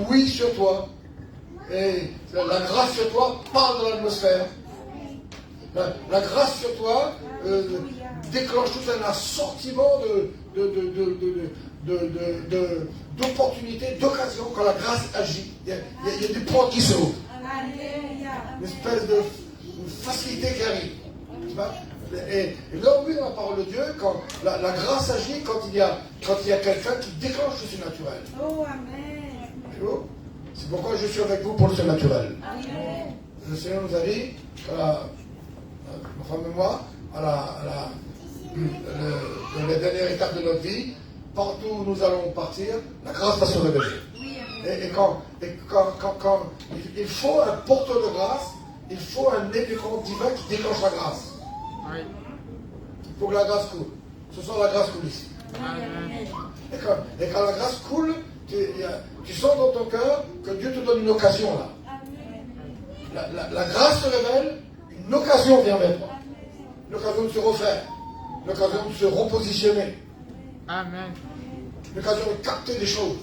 oui sur toi. Et la grâce sur toi parle de l'atmosphère. La grâce sur toi déclenche tout un assortiment d'opportunités, d'occasions quand la grâce agit. Il y a des portes qui s'ouvrent. Une espèce de facilité qui arrive. Et là, on vit dans la parole de Dieu, quand la grâce agit, quand il y a quelqu'un qui déclenche le surnaturel. Oh, amen. C'est pourquoi je suis avec vous pour le surnaturel. Amen. Le Seigneur nous a dit, ma femme et moi, dans la dernière étape de notre vie, partout où nous allons partir, la grâce va se révéler. Et quand il faut un porteur de grâce, il faut un élément divin qui déclenche la grâce. Oui. Il faut que la grâce coule. Ce soir, la grâce coule ici. Amen. Et quand la grâce coule, tu sens dans ton cœur que Dieu te donne une occasion là. La grâce se révèle, une occasion vient vers toi. Une occasion de se refaire. Une occasion de se repositionner. Amen. Une occasion de capter des choses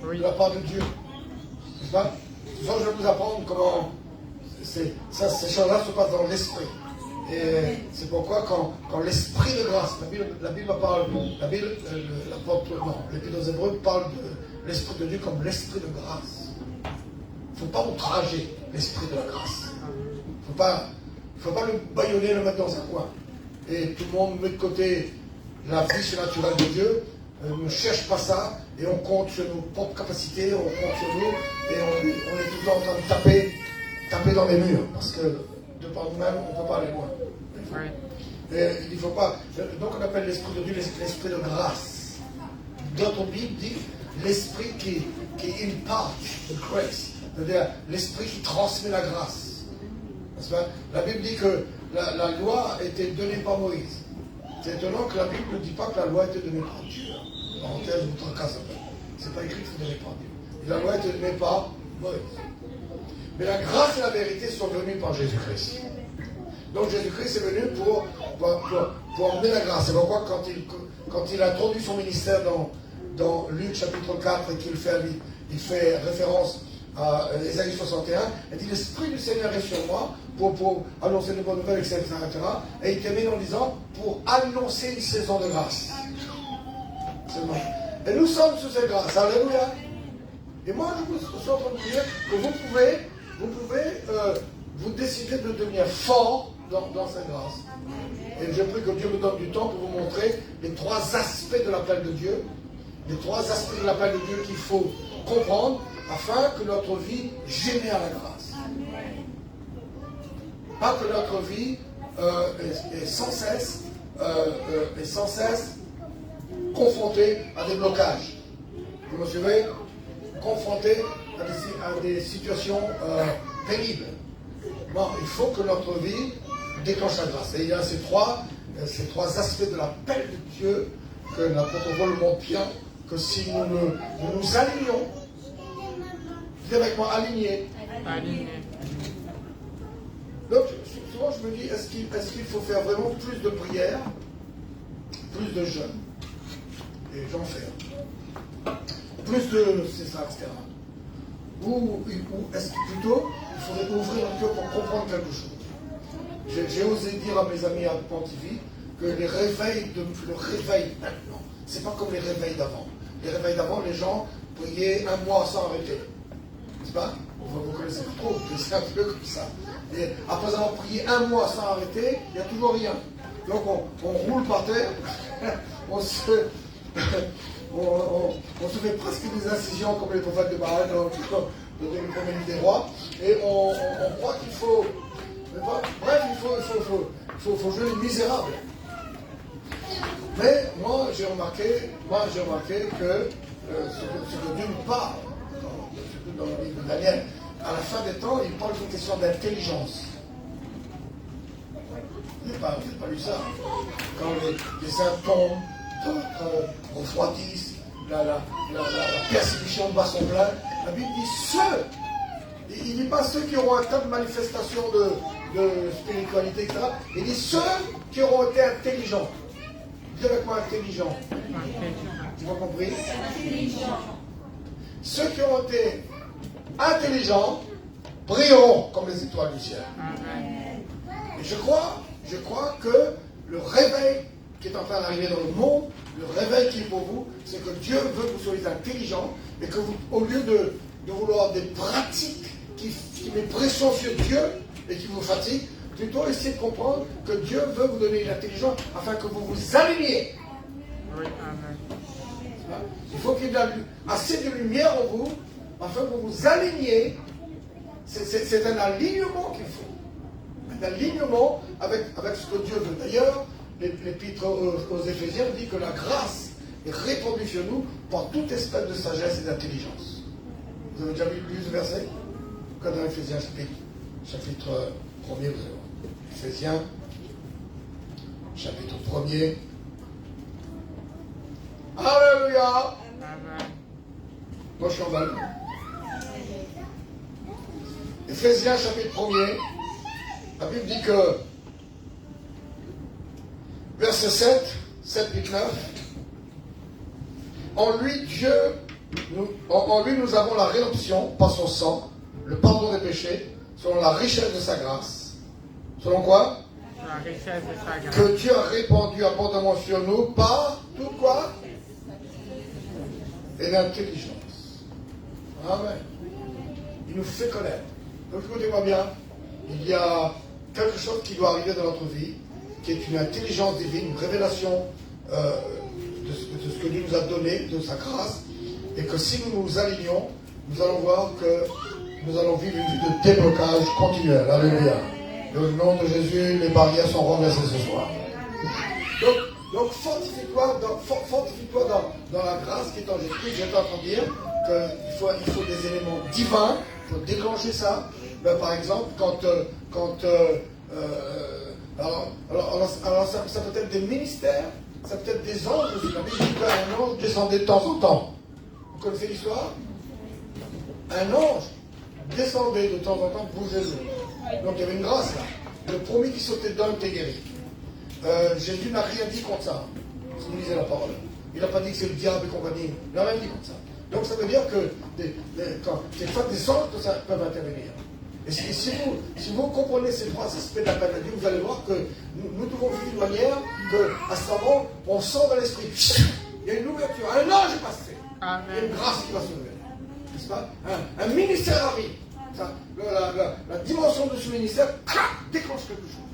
Oui. de la part de Dieu. N'est-ce pas? Ce soir, je vais vous apprendre comment ces choses-là se passent dans l'esprit. Et c'est pourquoi quand l'esprit de grâce, la Bible parle, l'Épître aux Hébreux parle de l'esprit de Dieu comme l'esprit de grâce. Il ne faut pas outrager l'esprit de la grâce. Il ne faut pas le bâillonner, le mettre dans un coin. Et tout le monde met de côté la vie surnaturelle de Dieu. Ne cherche pas ça et on compte sur nos propres capacités, on compte sur nous et on est tout le temps en train de taper dans les murs parce que de par nous-mêmes, on ne peut pas aller loin. Oui. Et il ne faut pas. Donc on appelle l'esprit de Dieu l'esprit de grâce. D'autres Bibles disent l'esprit qui impart the grace, c'est-à-dire l'esprit qui transmet la grâce. La Bible dit que la loi a été donnée par Moïse. C'est étonnant que la Bible ne dit pas que la loi a été donnée par Dieu. Parenthèse, vous tracasse un peu. C'est pas écrit que c'est donné par Dieu. La loi n'est pas mauvaise. Mais la grâce et la vérité sont venues par Jésus-Christ. Donc Jésus-Christ est venu pour emmener la grâce. C'est pourquoi quand il a introduit son ministère dans Luc chapitre 4 et qu'il fait référence à Ésaïe 61, il dit l'Esprit du Seigneur est sur moi pour annoncer de bonnes nouvelles, etc. Et il termine en disant pour annoncer une saison de grâce. Seulement. Et nous sommes sous cette grâce. Alléluia. Et moi je suis en train de vous dire que vous pouvez vous décider de devenir fort dans cette grâce. Et je prie que Dieu me donne du temps pour vous montrer les 3 aspects de l'appel de Dieu. Les 3 aspects de l'appel de Dieu qu'il faut comprendre afin que notre vie génère la grâce. Pas que notre vie est sans cesse confrontée à des blocages. Vous me suivez? Confrontée à des situations pénibles. Bon, il faut que notre vie déclenche la grâce. Et il y a ces trois aspects de l'appel de Dieu que l'apôtre Paul montre bien, que si nous nous alignons, dites avec moi, alignés. Donc, souvent je me dis, est-ce qu'il faut faire vraiment plus de prières, plus de jeûnes, et j'en fais, plus de, c'est ça, etc. Ou est-ce que plutôt, il faudrait ouvrir un cœur pour comprendre quelque chose. J'ai osé dire à mes amis à Pontivy que le réveil maintenant, c'est pas comme les réveils d'avant. Les réveils d'avant, les gens priaient 1 mois sans arrêter. N'est-ce pas? Vous connaissez trop, c'est un peu comme ça. Et après avoir prié 1 mois sans arrêter, il n'y a toujours rien. Donc on roule par terre, on se fait presque des incisions comme les prophètes de Baal dans le premier livre des rois, et on croit qu'il faut. Bref, il faut jouer les misérables. Mais moi j'ai remarqué que ce que Dieu nous parle dans le livre de Daniel, à la fin des temps, il parle d'une question d'intelligence. Vous n'avez pas lu ça? Quand les saints tombent, d'autres refroidissent, la persécution bat son plein, la Bible dit il ne dit pas ceux qui auront un tas de manifestations de spiritualité, etc. Il dit ceux qui auront été intelligents. Dis avec moi intelligents. Tu as compris? Ceux qui auront été intelligents brilleront comme les étoiles du ciel. Et je crois que le réveil qui est en train d'arriver dans le monde, le réveil qui est pour vous, c'est que Dieu veut que vous soyez intelligents et que vous, au lieu de vouloir des pratiques qui mettent pression sur Dieu et qui vous fatiguent, plutôt essayez de comprendre que Dieu veut vous donner une intelligence afin que vous vous aligniez. Il faut qu'il y ait assez de lumière en vous afin que vous vous aligniez. C'est un alignement qu'il faut. Un alignement avec ce que Dieu veut. D'ailleurs, l'épître aux Éphésiens dit que la grâce est répandue sur nous par toute espèce de sagesse et d'intelligence. Vous avez déjà lu ce verset? Quand dans Éphésiens chapitre 1er, vous allez voir. Éphésiens, chapitre 1er. Alléluia! Moi je suis en bas. Éphésiens, chapitre 1er. La Bible dit que, verset 7, 8, 9, en lui, nous avons la rédemption par son sang, le pardon des péchés, selon la richesse de sa grâce. Selon quoi? La richesse de sa grâce. Que Dieu a répandu abondamment sur nous par tout quoi? Et l'intelligence. Amen. Il nous fait connaître. Donc écoutez-moi bien, il y a quelque chose qui doit arriver dans notre vie, qui est une intelligence divine, une révélation de ce que Dieu nous a donné, de sa grâce, et que si nous nous alignons, nous allons voir que nous allons vivre une vie de déblocage continuel. Alléluia. Dans le nom de Jésus, les barrières sont renversées ce soir. Donc fortifie-toi dans la grâce qui est en Jésus. J'étais en train de dire qu'il faut des éléments divins pour déclencher ça. Ben, par exemple, alors ça peut être des ministères, ça peut être des anges aussi. La Bible dit qu'un ange descendait de temps en temps. Vous connaissez l'histoire? un ange descendait de temps en temps pour Jésus. Donc il y avait une grâce là. Le premier qui sautait dedans était guéri. Jésus n'a rien dit contre ça. Si vous lisez la parole. Il n'a pas dit que c'est le diable et compagnie. Il n'a rien dit contre ça. Donc ça veut dire que quelquefois des anges peuvent intervenir. Et si vous comprenez ces trois aspects de l'appel de Dieu, vous allez voir que nous devons vivre d'une manière qu'à ce moment, on sent dans l'esprit, il y a une ouverture, un ange est passé. Amen. Il y a une grâce qui va se lever. N'est-ce pas? Un ministère arrive. La dimension de ce ministère déclenche quelque chose.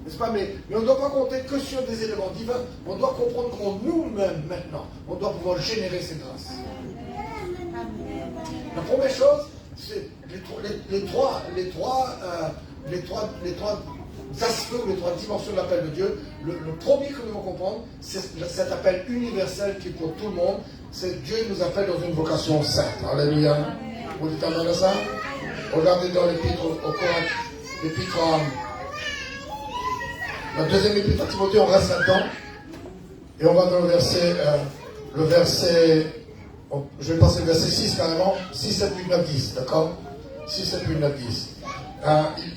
N'est-ce pas? Mais on ne doit pas compter que sur des éléments divins. On doit comprendre qu'en nous-mêmes, maintenant, on doit pouvoir générer ces grâces. La première chose, c'est les trois aspects ou les trois dimensions de l'appel de Dieu. Le premier que nous devons comprendre, c'est cet appel universel qui est pour tout le monde. C'est Dieu nous appelle dans une vocation sainte. Alléluia. Vous dites amen à ça? Regardez dans l'épître aux Corinthiens, la deuxième épître à Timothée, on reste là-dedans. Et on va dans le verset, je vais passer le verset 6 carrément, 6, 7, 8, 9, 10, d'accord? 6, 7, 8, 9, 10.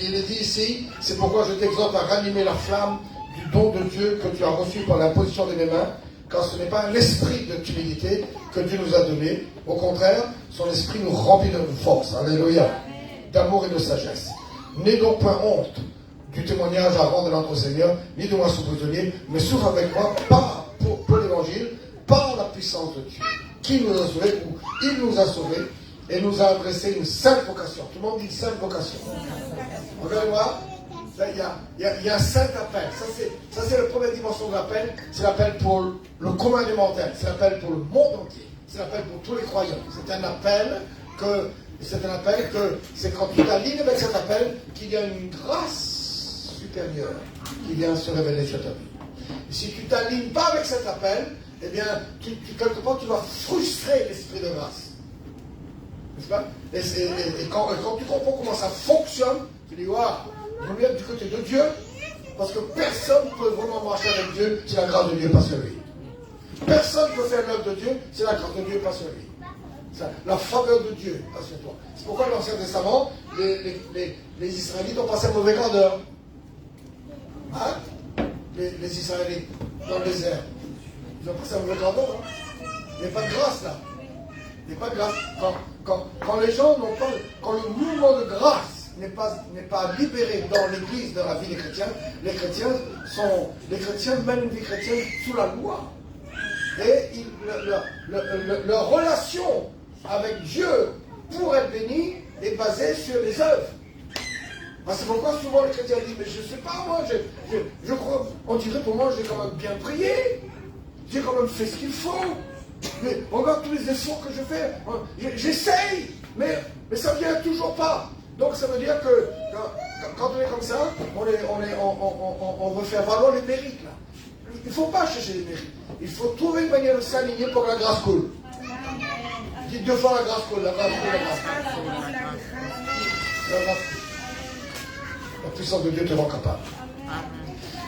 Il est dit ici, c'est pourquoi je t'exhorte à ranimer la flamme du don de Dieu que tu as reçu par l'imposition de mes mains, car ce n'est pas un esprit de timidité que Dieu nous a donné. Au contraire, son esprit nous remplit de force, alléluia, d'amour et de sagesse. N'aie donc point honte du témoignage à rendre de notre Seigneur, ni de moi sous prisonnier, mais souffre avec moi pour l'évangile, par la puissance de Dieu, qui nous a sauvés, ou il nous a sauvés, et nous a adressé une sainte vocation. Tout le monde dit sainte vocation. Regardez-moi, il y a un saint appel. Ça c'est la première dimension de l'appel. C'est l'appel pour le commun des mortels. C'est l'appel pour le monde entier. C'est l'appel pour tous les croyants. C'est un appel que c'est quand tu t'alignes avec cet appel qu'il y a une grâce supérieure qui vient se révéler sur ta vie. Et si tu ne t'alignes pas avec cet appel, eh bien, quelque part, tu vas frustrer l'esprit de grâce. N'est-ce pas? Et quand tu comprends comment ça fonctionne, tu dis, waouh, je veux être du côté de Dieu, parce que personne ne peut vraiment marcher avec Dieu si la grâce de Dieu n'est pas sur lui. Personne ne peut faire l'œuvre de Dieu si la grâce de Dieu n'est pas sur lui. La faveur de Dieu n'est pas sur toi. C'est pourquoi dans l'Ancien Testament, les Israélites ont passé un mauvais quart d'heure. Hein? Les Israélites, dans le désert. Ils ont passé un mauvais quart d'heure. Hein? Il n'y a pas de grâce là. Il n'y a pas de grâce. Quand les gens n'ont pas, quand le mouvement de grâce n'est pas libéré dans l'Église, dans la vie des chrétiens, les chrétiens mènent une vie chrétienne sous la loi. Et leur relation avec Dieu pour être béni est basée sur les œuvres. C'est pourquoi souvent les chrétiens disent, mais je ne sais pas, moi, je crois, on dirait pour moi, j'ai quand même bien prié, j'ai quand même fait ce qu'il faut. Mais regarde tous les efforts que je fais. J'essaye, mais ça ne vient toujours pas. Donc ça veut dire que quand on est comme ça, on veut faire valoir les mérites. Là. Il ne faut pas chercher les mérites. Il faut trouver une manière de s'aligner pour que la grâce coule. Dites deux fois la grâce coule, la grâce coule, la grâce coule. La grâce coule. La puissance de Dieu te rend capable.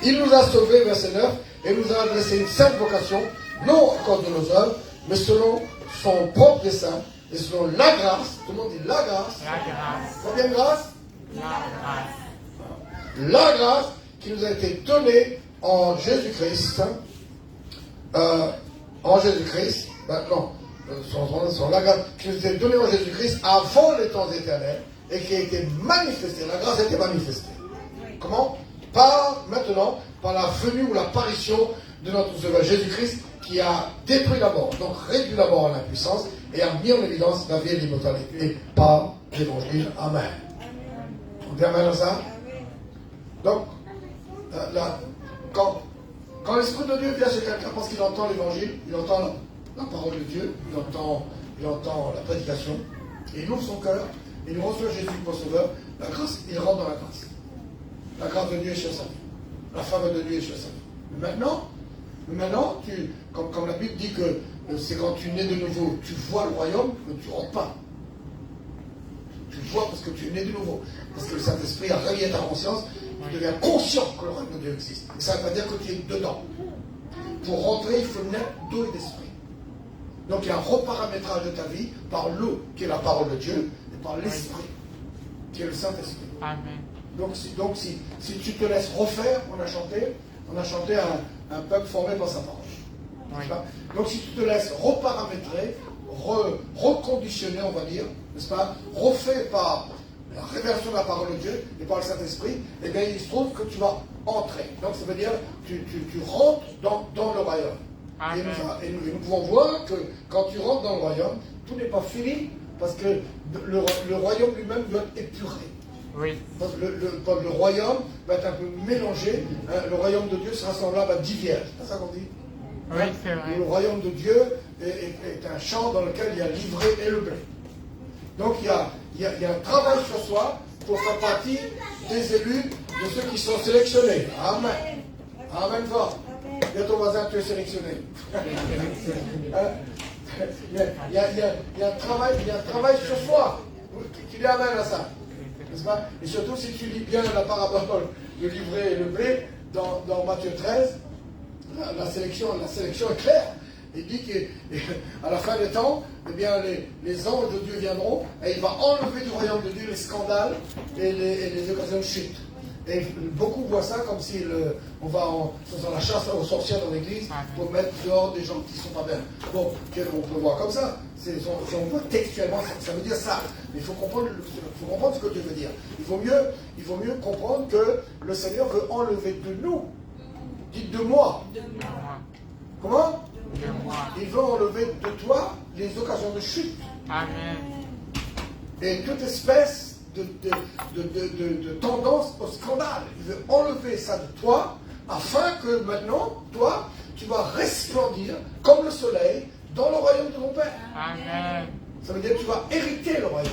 Il nous a sauvés, verset 9, et nous a adressé une sainte vocation, non à cause de nos œuvres, mais selon son propre dessein, et selon la grâce. Tout le monde dit la grâce. La grâce. Combien de grâce? La grâce. La grâce qui nous a été donnée en Jésus-Christ. En Jésus-Christ. Son la grâce qui nous a été donnée en Jésus-Christ avant les temps éternels et qui a été manifestée. La grâce a été manifestée. Comment? Maintenant, par la venue ou l'apparition de notre Sauveur Jésus-Christ qui a détruit la mort, donc réduit la mort à l'impuissance et a mis en évidence la vie et l'immortalité par l'évangile. Amen. On dit amen à ça? Donc, quand l'Esprit de Dieu vient chez quelqu'un parce qu'il entend l'évangile, il entend la parole de Dieu, il entend la prédication, et il ouvre son cœur, il reçoit Jésus comme Sauveur, la grâce, il rentre dans la grâce. La grâce de Dieu est sur sa vie. La faveur de Dieu est sur sa vie. Mais maintenant, comme la Bible dit que c'est quand tu nais de nouveau, tu vois le royaume, mais tu ne rentres pas. Tu vois parce que tu es né de nouveau. Parce que le Saint-Esprit a réveillé ta conscience, tu deviens conscient que le royaume de Dieu existe. Et ça ne veut pas dire que tu es dedans. Pour rentrer, il faut naître d'eau et d'esprit. Donc il y a un reparamétrage de ta vie par l'eau, qui est la parole de Dieu, et par l'Esprit, qui est le Saint-Esprit. Amen. Donc si tu te laisses refaire, on a chanté un peuple formé par sa parole. Oui. Donc si tu te laisses reparamétrer, reconditionner, on va dire, n'est-ce pas, refait par la révélation de la parole de Dieu et par le Saint-Esprit, eh bien il se trouve que tu vas entrer. Donc ça veut dire tu rentres dans le royaume. Et nous pouvons voir que quand tu rentres dans le royaume, tout n'est pas fini, parce que le royaume lui-même doit être épuré. Oui. Donc le royaume va être un peu mélangé. Hein, le royaume de Dieu sera semblable à 10 vierges. C'est ça qu'on dit? Oui, c'est vrai. Le royaume de Dieu est un champ dans lequel il y a l'ivrée et le blé. Donc il y a un travail sur soi pour faire partie des élus, de ceux qui sont sélectionnés. Amen. Amen fort. Dis à ton voisin, tu es sélectionné. Il y a un travail sur soi qui lui amène à ça. N'est-ce pas? Et surtout si tu lis bien la parabole de l'ivraie et le blé dans Matthieu 13, la sélection est claire. Il dit qu'à la fin des temps, eh bien, les anges de Dieu viendront et il va enlever du royaume de Dieu les scandales et les occasions de chute. Et beaucoup voient ça comme si on va dans la chasse aux sorcières dans l'église pour mettre dehors des gens qui ne sont pas bien. Bon, on peut voir comme ça. Si on voit textuellement, ça veut dire ça. Mais il faut comprendre ce que Dieu veut dire. Il vaut mieux comprendre que le Seigneur veut enlever de nous. Dites de moi. Comment? Il veut enlever de toi les occasions de chute. Amen. Et toute espèce de tendance au scandale. Il veut enlever ça de toi afin que maintenant, toi, tu vas resplendir comme le soleil dans le royaume de ton Père. Amen. Ça veut dire que tu vas hériter le royaume.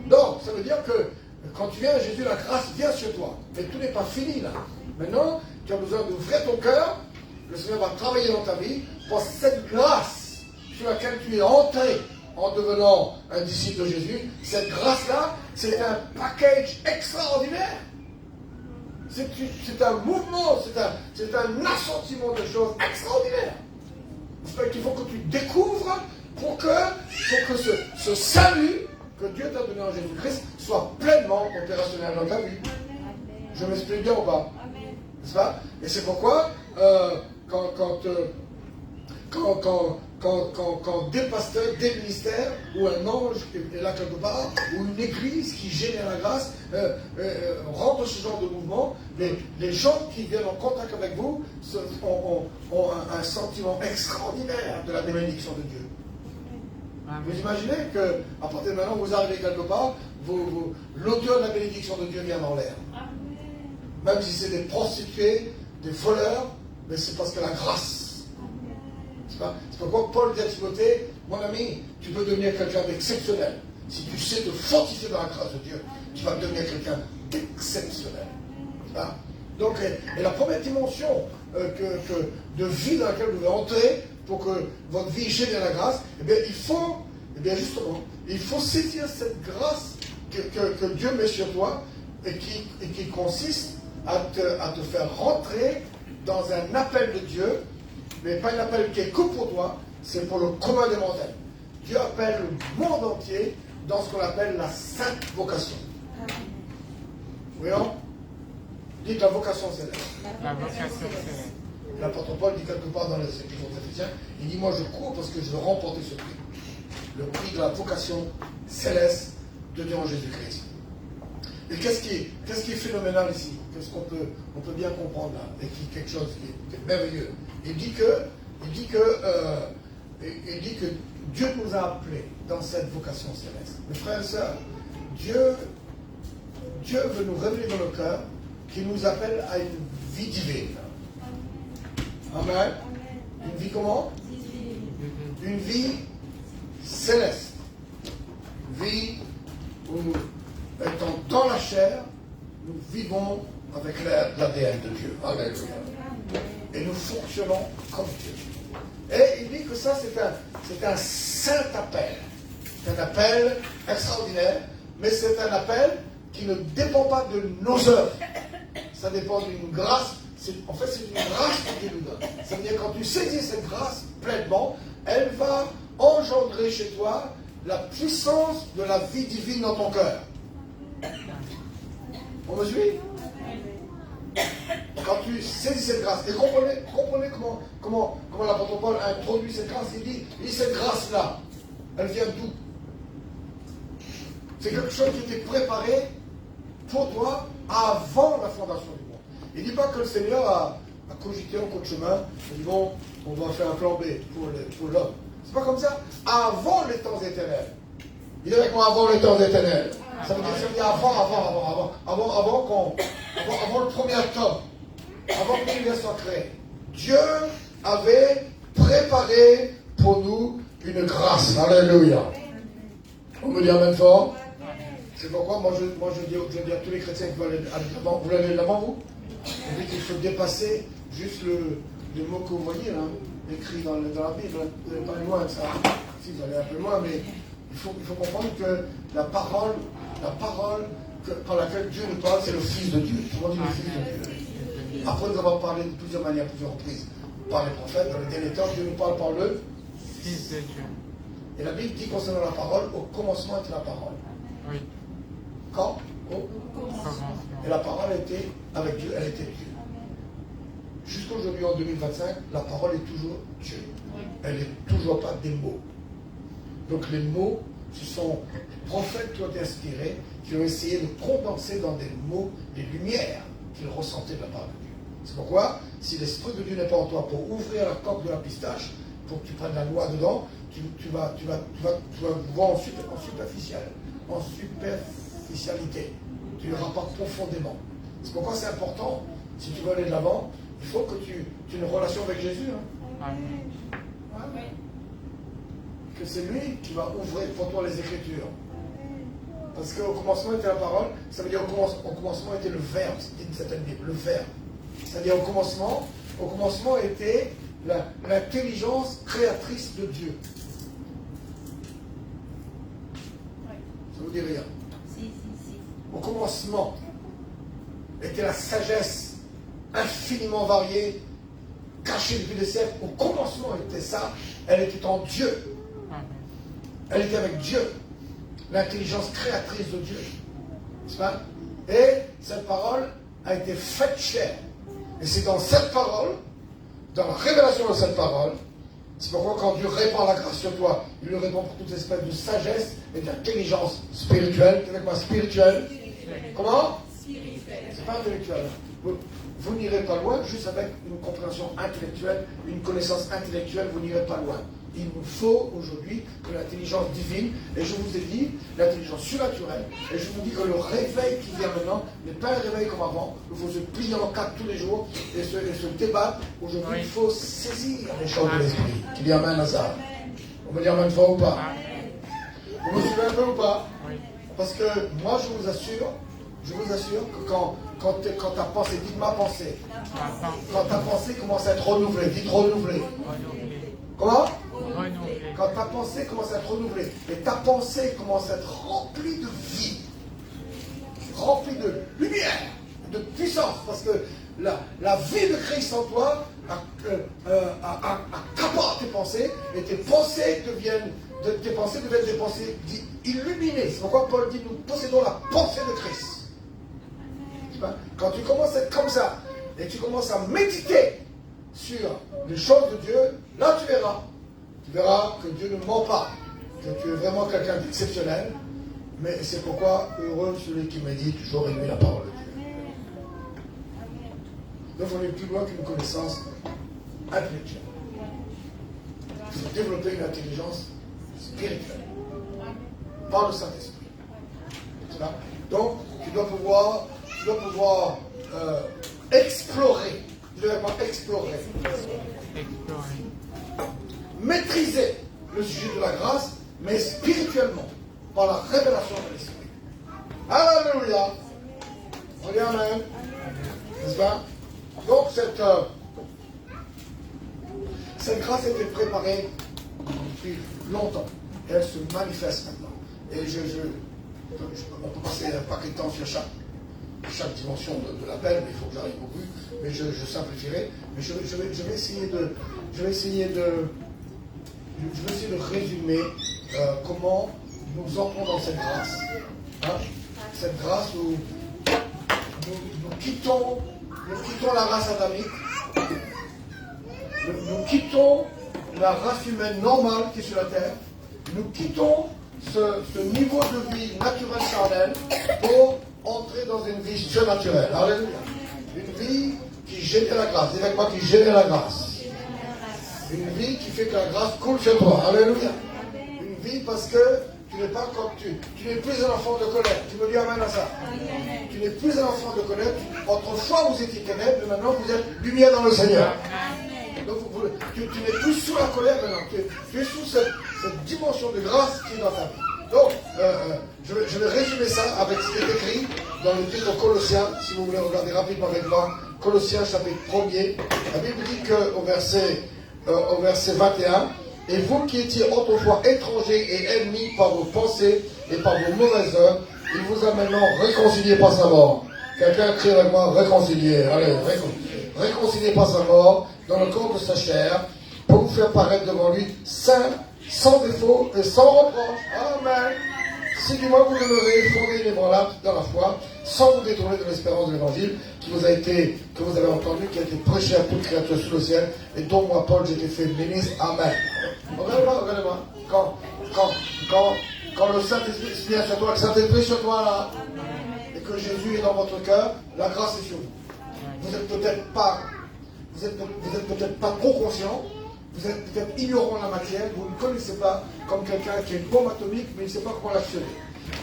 Donc, ça veut dire que quand tu viens à Jésus, la grâce vient sur toi. Mais tout n'est pas fini là. Maintenant, tu as besoin d'ouvrir ton cœur. Le Seigneur va travailler dans ta vie pour cette grâce sur laquelle tu es entré en devenant un disciple de Jésus. Cette grâce-là, c'est un package extraordinaire. C'est un mouvement, c'est un assentiment de choses extraordinaires. Il faut que tu découvres pour que ce salut que Dieu t'a donné en Jésus-Christ soit pleinement opérationnel dans ta vie. Je m'explique bien ou pas? N'est-ce pas? Et c'est pourquoi quand des pasteurs, des ministères, ou un ange est là quelque part, ou une église qui génère la grâce, rentre ce genre de mouvement, les gens qui viennent en contact avec vous ont un sentiment extraordinaire de la bénédiction de Dieu. Vous imaginez qu'à partir de maintenant, vous arrivez quelque part, l'odeur de la bénédiction de Dieu vient dans l'air. Même si c'est des prostituées, des voleurs, mais c'est parce que la grâce. C'est pourquoi Paul dit à Timothée, mon ami, tu peux devenir quelqu'un d'exceptionnel. Si tu sais te fortifier dans la grâce de Dieu, tu vas devenir quelqu'un d'exceptionnel. Donc, et la première dimension de vie dans laquelle vous devez entrer pour que votre vie génère la grâce, il faut saisir cette grâce que Dieu met sur toi et qui consiste à te faire rentrer dans un appel de Dieu, mais pas un appel qui est que pour toi, c'est pour le commun des mortels. Dieu appelle le monde entier dans ce qu'on appelle la sainte vocation. Voyons? Dites la vocation céleste. La vocation céleste. L'apôtre Paul dit quelque part dans les Épîtres aux Éphésiens, il dit, moi je cours parce que je veux remporter ce prix. Le prix de la vocation céleste de Dieu en Jésus-Christ. Et qu'est-ce qui est phénoménal ici? Qu'est-ce qu'on peut bien comprendre là? Et qui est quelque chose qui est merveilleux. Il dit que Dieu nous a appelés dans cette vocation céleste. Mes frères et sœurs, Dieu veut nous révéler dans le cœur qu'il nous appelle à une vie divine. Amen. Une vie comment? Une vie céleste. Une vie où, étant dans la chair, nous vivons avec l'ADN de Dieu. Alléluia. Et nous fonctionnons comme Dieu. Et il dit que ça, c'est un saint appel. C'est un appel extraordinaire, mais c'est un appel qui ne dépend pas de nos œuvres. Ça dépend d'une grâce. En fait, c'est une grâce que Dieu nous donne. Ça veut dire que quand tu saisis cette grâce pleinement, elle va engendrer chez toi la puissance de la vie divine dans ton cœur. On me suit? Quand tu saisis cette grâce, et comprenez comment l'apôtre Paul a introduit cette grâce, il dit cette grâce-là, elle vient d'où? C'est quelque chose qui était préparé pour toi avant la fondation du monde. Il ne dit pas que le Seigneur a cogité en cours de chemin, il dit bon, on va faire un plan B pour l'homme. C'est pas comme ça. Avant les temps éternels. Il est avec moi avant les temps éternels. Ça veut dire avant le premier tome, avant que l'univers soit créé. Dieu avait préparé pour nous une grâce. Alléluia. On me dit amen fort. C'est pourquoi moi je dis à tous les chrétiens qui veulent aller de l'avant. Vous l'avez de l'avant, vous? On dit qu'il faut dépasser juste le mot que vous voyez là, écrit dans la Bible. Vous n'allez pas aller loin de ça. Si vous allez un peu loin, mais il faut comprendre que la parole par laquelle Dieu nous parle, c'est le Fils de Dieu. Tout le monde dit le Fils de Dieu. Après, nous avons parlé de plusieurs manières, plusieurs reprises. Par les prophètes, dans les derniers temps, Dieu nous parle par le Fils de Dieu. Et la Bible dit concernant la parole, au commencement était la parole. Oui. Quand? Au Commencement. Et la parole était avec Dieu, elle était Dieu. Jusqu'aujourd'hui, en 2025, la parole est toujours Dieu. Elle n'est toujours pas des mots. Donc les mots, ce sont les prophètes qui ont été inspirés, qui ont essayé de condenser dans des mots les lumières qu'ils ressentaient de la part de Dieu. C'est pourquoi, si l'Esprit de Dieu n'est pas en toi pour ouvrir la coque de la pistache, pour que tu prennes la loi dedans, tu vas voir en superficialité. Tu n'iras pas profondément. C'est pourquoi c'est important, si tu veux aller de l'avant, il faut que tu aies une relation avec Jésus. Hein. Amen. Que c'est lui qui va ouvrir pour toi les Écritures. Parce qu'au commencement était la parole, ça veut dire au commencement était le Verbe, dit une certaine Bible, le Verbe. C'est-à-dire au commencement était l'intelligence créatrice de Dieu. Ça vous dit rien? Si. Au commencement était la sagesse infiniment variée, cachée depuis des siècles. Au commencement était ça, elle était en Dieu. Amen. Elle était avec Dieu, l'intelligence créatrice de Dieu. N'est-ce pas? Et cette parole a été faite chair. Et c'est dans cette parole, dans la révélation de cette parole, c'est pourquoi quand Dieu répand la grâce sur toi, il le répand pour toute espèce de sagesse et d'intelligence spirituelle. C'est avec moi spirituelle. Comment? C'est pas intellectuel. Vous n'irez pas loin juste avec une compréhension intellectuelle, une connaissance intellectuelle, vous n'irez pas loin. Il nous faut aujourd'hui que l'intelligence divine, et je vous ai dit, l'intelligence surnaturelle, et je vous dis que le réveil qui vient maintenant n'est pas un réveil comme avant, il faut se plier en quatre tous les jours et se débattre. Aujourd'hui, Oui. il faut saisir les choses de l'esprit. Qui dit amen à ça? On me dit amen fort ou pas? Vous me suivez un peu ou pas? Oui. Parce que moi, je vous assure que quand ta pensée, dites ma pensée, quand ta pensée commence à être renouvelée, dites renouvelée. Renouvelé. Comment? Renouvelé. Quand ta pensée commence à être renouvelée et ta pensée commence à être remplie de vie, remplie de lumière, de puissance, parce que la vie de Christ en toi accapare tes pensées et tes pensées deviennent des pensées illuminées. C'est pourquoi Paul dit nous possédons la pensée de Christ. Quand tu commences à être comme ça et tu commences à méditer sur les choses de Dieu, là tu verras que Dieu ne ment pas, que tu es vraiment quelqu'un d'exceptionnel, mais c'est pourquoi heureux celui qui médite jour et nuit la parole de Dieu. Donc on est plus loin qu'une connaissance intellectuelle. Il faut développer une intelligence spirituelle par le Saint-Esprit. Donc tu dois pouvoir explorer. Tu dois explorer. Maîtriser le sujet de la grâce, mais spirituellement, par la révélation de l'Esprit. Alléluia. On dit amen. N'est-ce pas? Donc cette grâce a été préparée depuis longtemps. Et elle se manifeste maintenant. Et on peut passer un paquet de temps sur chaque dimension de l'appel, mais il faut que j'arrive au but. Mais je simplifierai. Mais je vais essayer de je vais essayer de résumer comment nous entrons dans cette grâce. Hein? Cette grâce où nous quittons la race adamique, nous quittons la race humaine normale qui est sur la terre, nous quittons ce niveau de vie naturelle charnelle pour entrer dans une vie surnaturelle. Alléluia. Une vie qui génère la grâce. Dis avec moi, qui génère la grâce. Une vie qui fait que la grâce coule sur toi. Alléluia. Une vie parce que tu n'es pas comme tu n'es plus un enfant de colère. Tu me dis amen à ça. Tu n'es plus un enfant de colère. Autrefois vous étiez ténèbres, mais maintenant vous êtes lumière dans le Seigneur. Donc tu n'es plus sous la colère maintenant. Tu es sous cette dimension de grâce qui est dans ta vie. Donc, je vais résumer ça avec ce qui est écrit dans le livre de Colossiens, si vous voulez regarder rapidement avec moi. Colossiens chapitre 1er. La Bible dit qu'au verset 21, « Et vous qui étiez autrefois étrangers et ennemis par vos pensées et par vos mauvaises œuvres, il vous a maintenant réconciliés par sa mort. » Quelqu'un crie avec moi, réconcilier. Allez, réconcilier par sa mort dans le corps de sa chair pour vous faire paraître devant lui saint, sans défaut et sans reproche. Amen. Si du moins vous demeurez fondés et inébranlables dans la foi, sans vous détourner de l'espérance de l'évangile que vous avez entendu, qui a été prêché à toute créature sous le ciel, et dont moi, Paul, j'ai été fait ministre. Amen. Regardez-moi. Quand le Saint-Esprit se vient sur toi, le Saint-Esprit est sur toi là, et que Jésus est dans votre cœur, la grâce est sur vous. Vous êtes peut-être pas trop conscient. Vous êtes peut-être ignorant en la matière, vous ne connaissez pas comme quelqu'un qui a une bombe atomique, mais il ne sait pas comment l'actionner.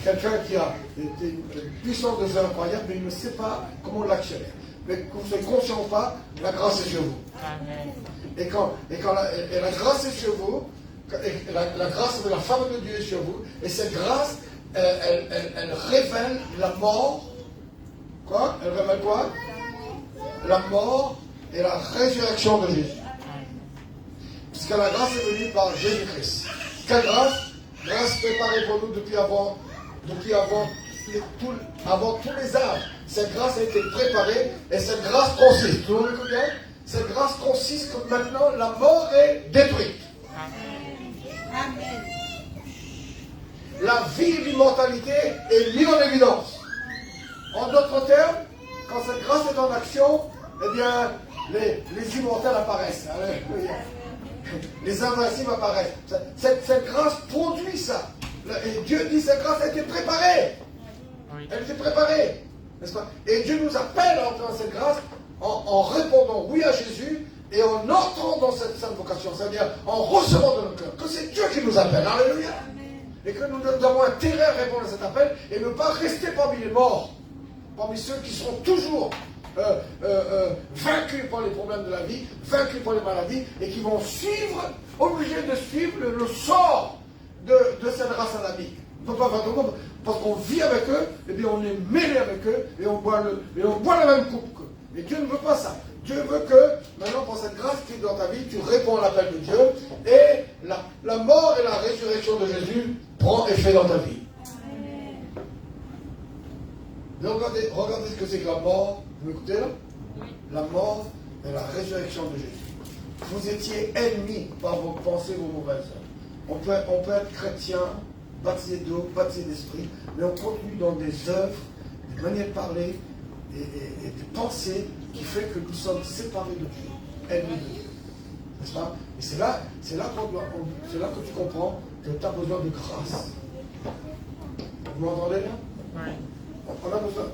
Quelqu'un qui a une puissance de feu incroyable, mais il ne sait pas comment l'actionner. Mais que vous soyez conscient ou pas, la grâce est sur vous. Amen. Et quand la grâce est sur vous, la grâce de la femme de Dieu est sur vous, et cette grâce, elle révèle la mort. Quoi? Elle révèle quoi? La mort et la résurrection de Jésus. Puisque la grâce est venue par Jésus-Christ. Quelle grâce? Grâce préparée pour nous depuis avant tous les âges. Cette grâce a été préparée et cette grâce consiste. Tout le monde écoute bien? Cette grâce consiste que maintenant la mort est détruite. Amen. La vie et l'immortalité est mise en évidence. En d'autres termes, quand cette grâce est en action, eh bien, les immortels apparaissent. Alléluia. Les invincibles apparaissent. Cette grâce produit ça. Et Dieu dit cette grâce a été préparée. Elle était préparée. N'est-ce pas? Et Dieu nous appelle à entrer dans cette grâce en répondant oui à Jésus et en entrant dans cette sainte vocation. C'est-à-dire en recevant de notre cœur que c'est Dieu qui nous appelle. Alléluia. Et que nous avons intérêt à répondre à cet appel et ne pas rester parmi les morts. Parmi ceux qui seront toujours vaincus par les problèmes de la vie, vaincus par les maladies, et qui vont obligés de suivre le sort de cette race adamique. On ne peut pas faire de monde, parce qu'on vit avec eux, et bien on est mêlé avec eux, et on boit la même coupe qu'eux. Mais Dieu ne veut pas ça. Dieu veut que, maintenant, pour cette grâce qui est dans ta vie, tu réponds à l'appel de Dieu, et la mort et la résurrection de Jésus prend effet dans ta vie. Mais regardez ce que c'est que la mort. Vous m'écoutez là? La mort et la résurrection de Jésus. Vous étiez ennemis par vos pensées, vos mauvaises œuvres. On peut être chrétien, baptisé d'eau, baptisé d'esprit, mais on continue dans des œuvres, des manières de parler et des pensées qui fait que nous sommes séparés de Dieu, ennemis de Dieu. N'est-ce pas? Et c'est là que tu comprends que tu as besoin de grâce. Vous m'entendez là? Oui. On a besoin.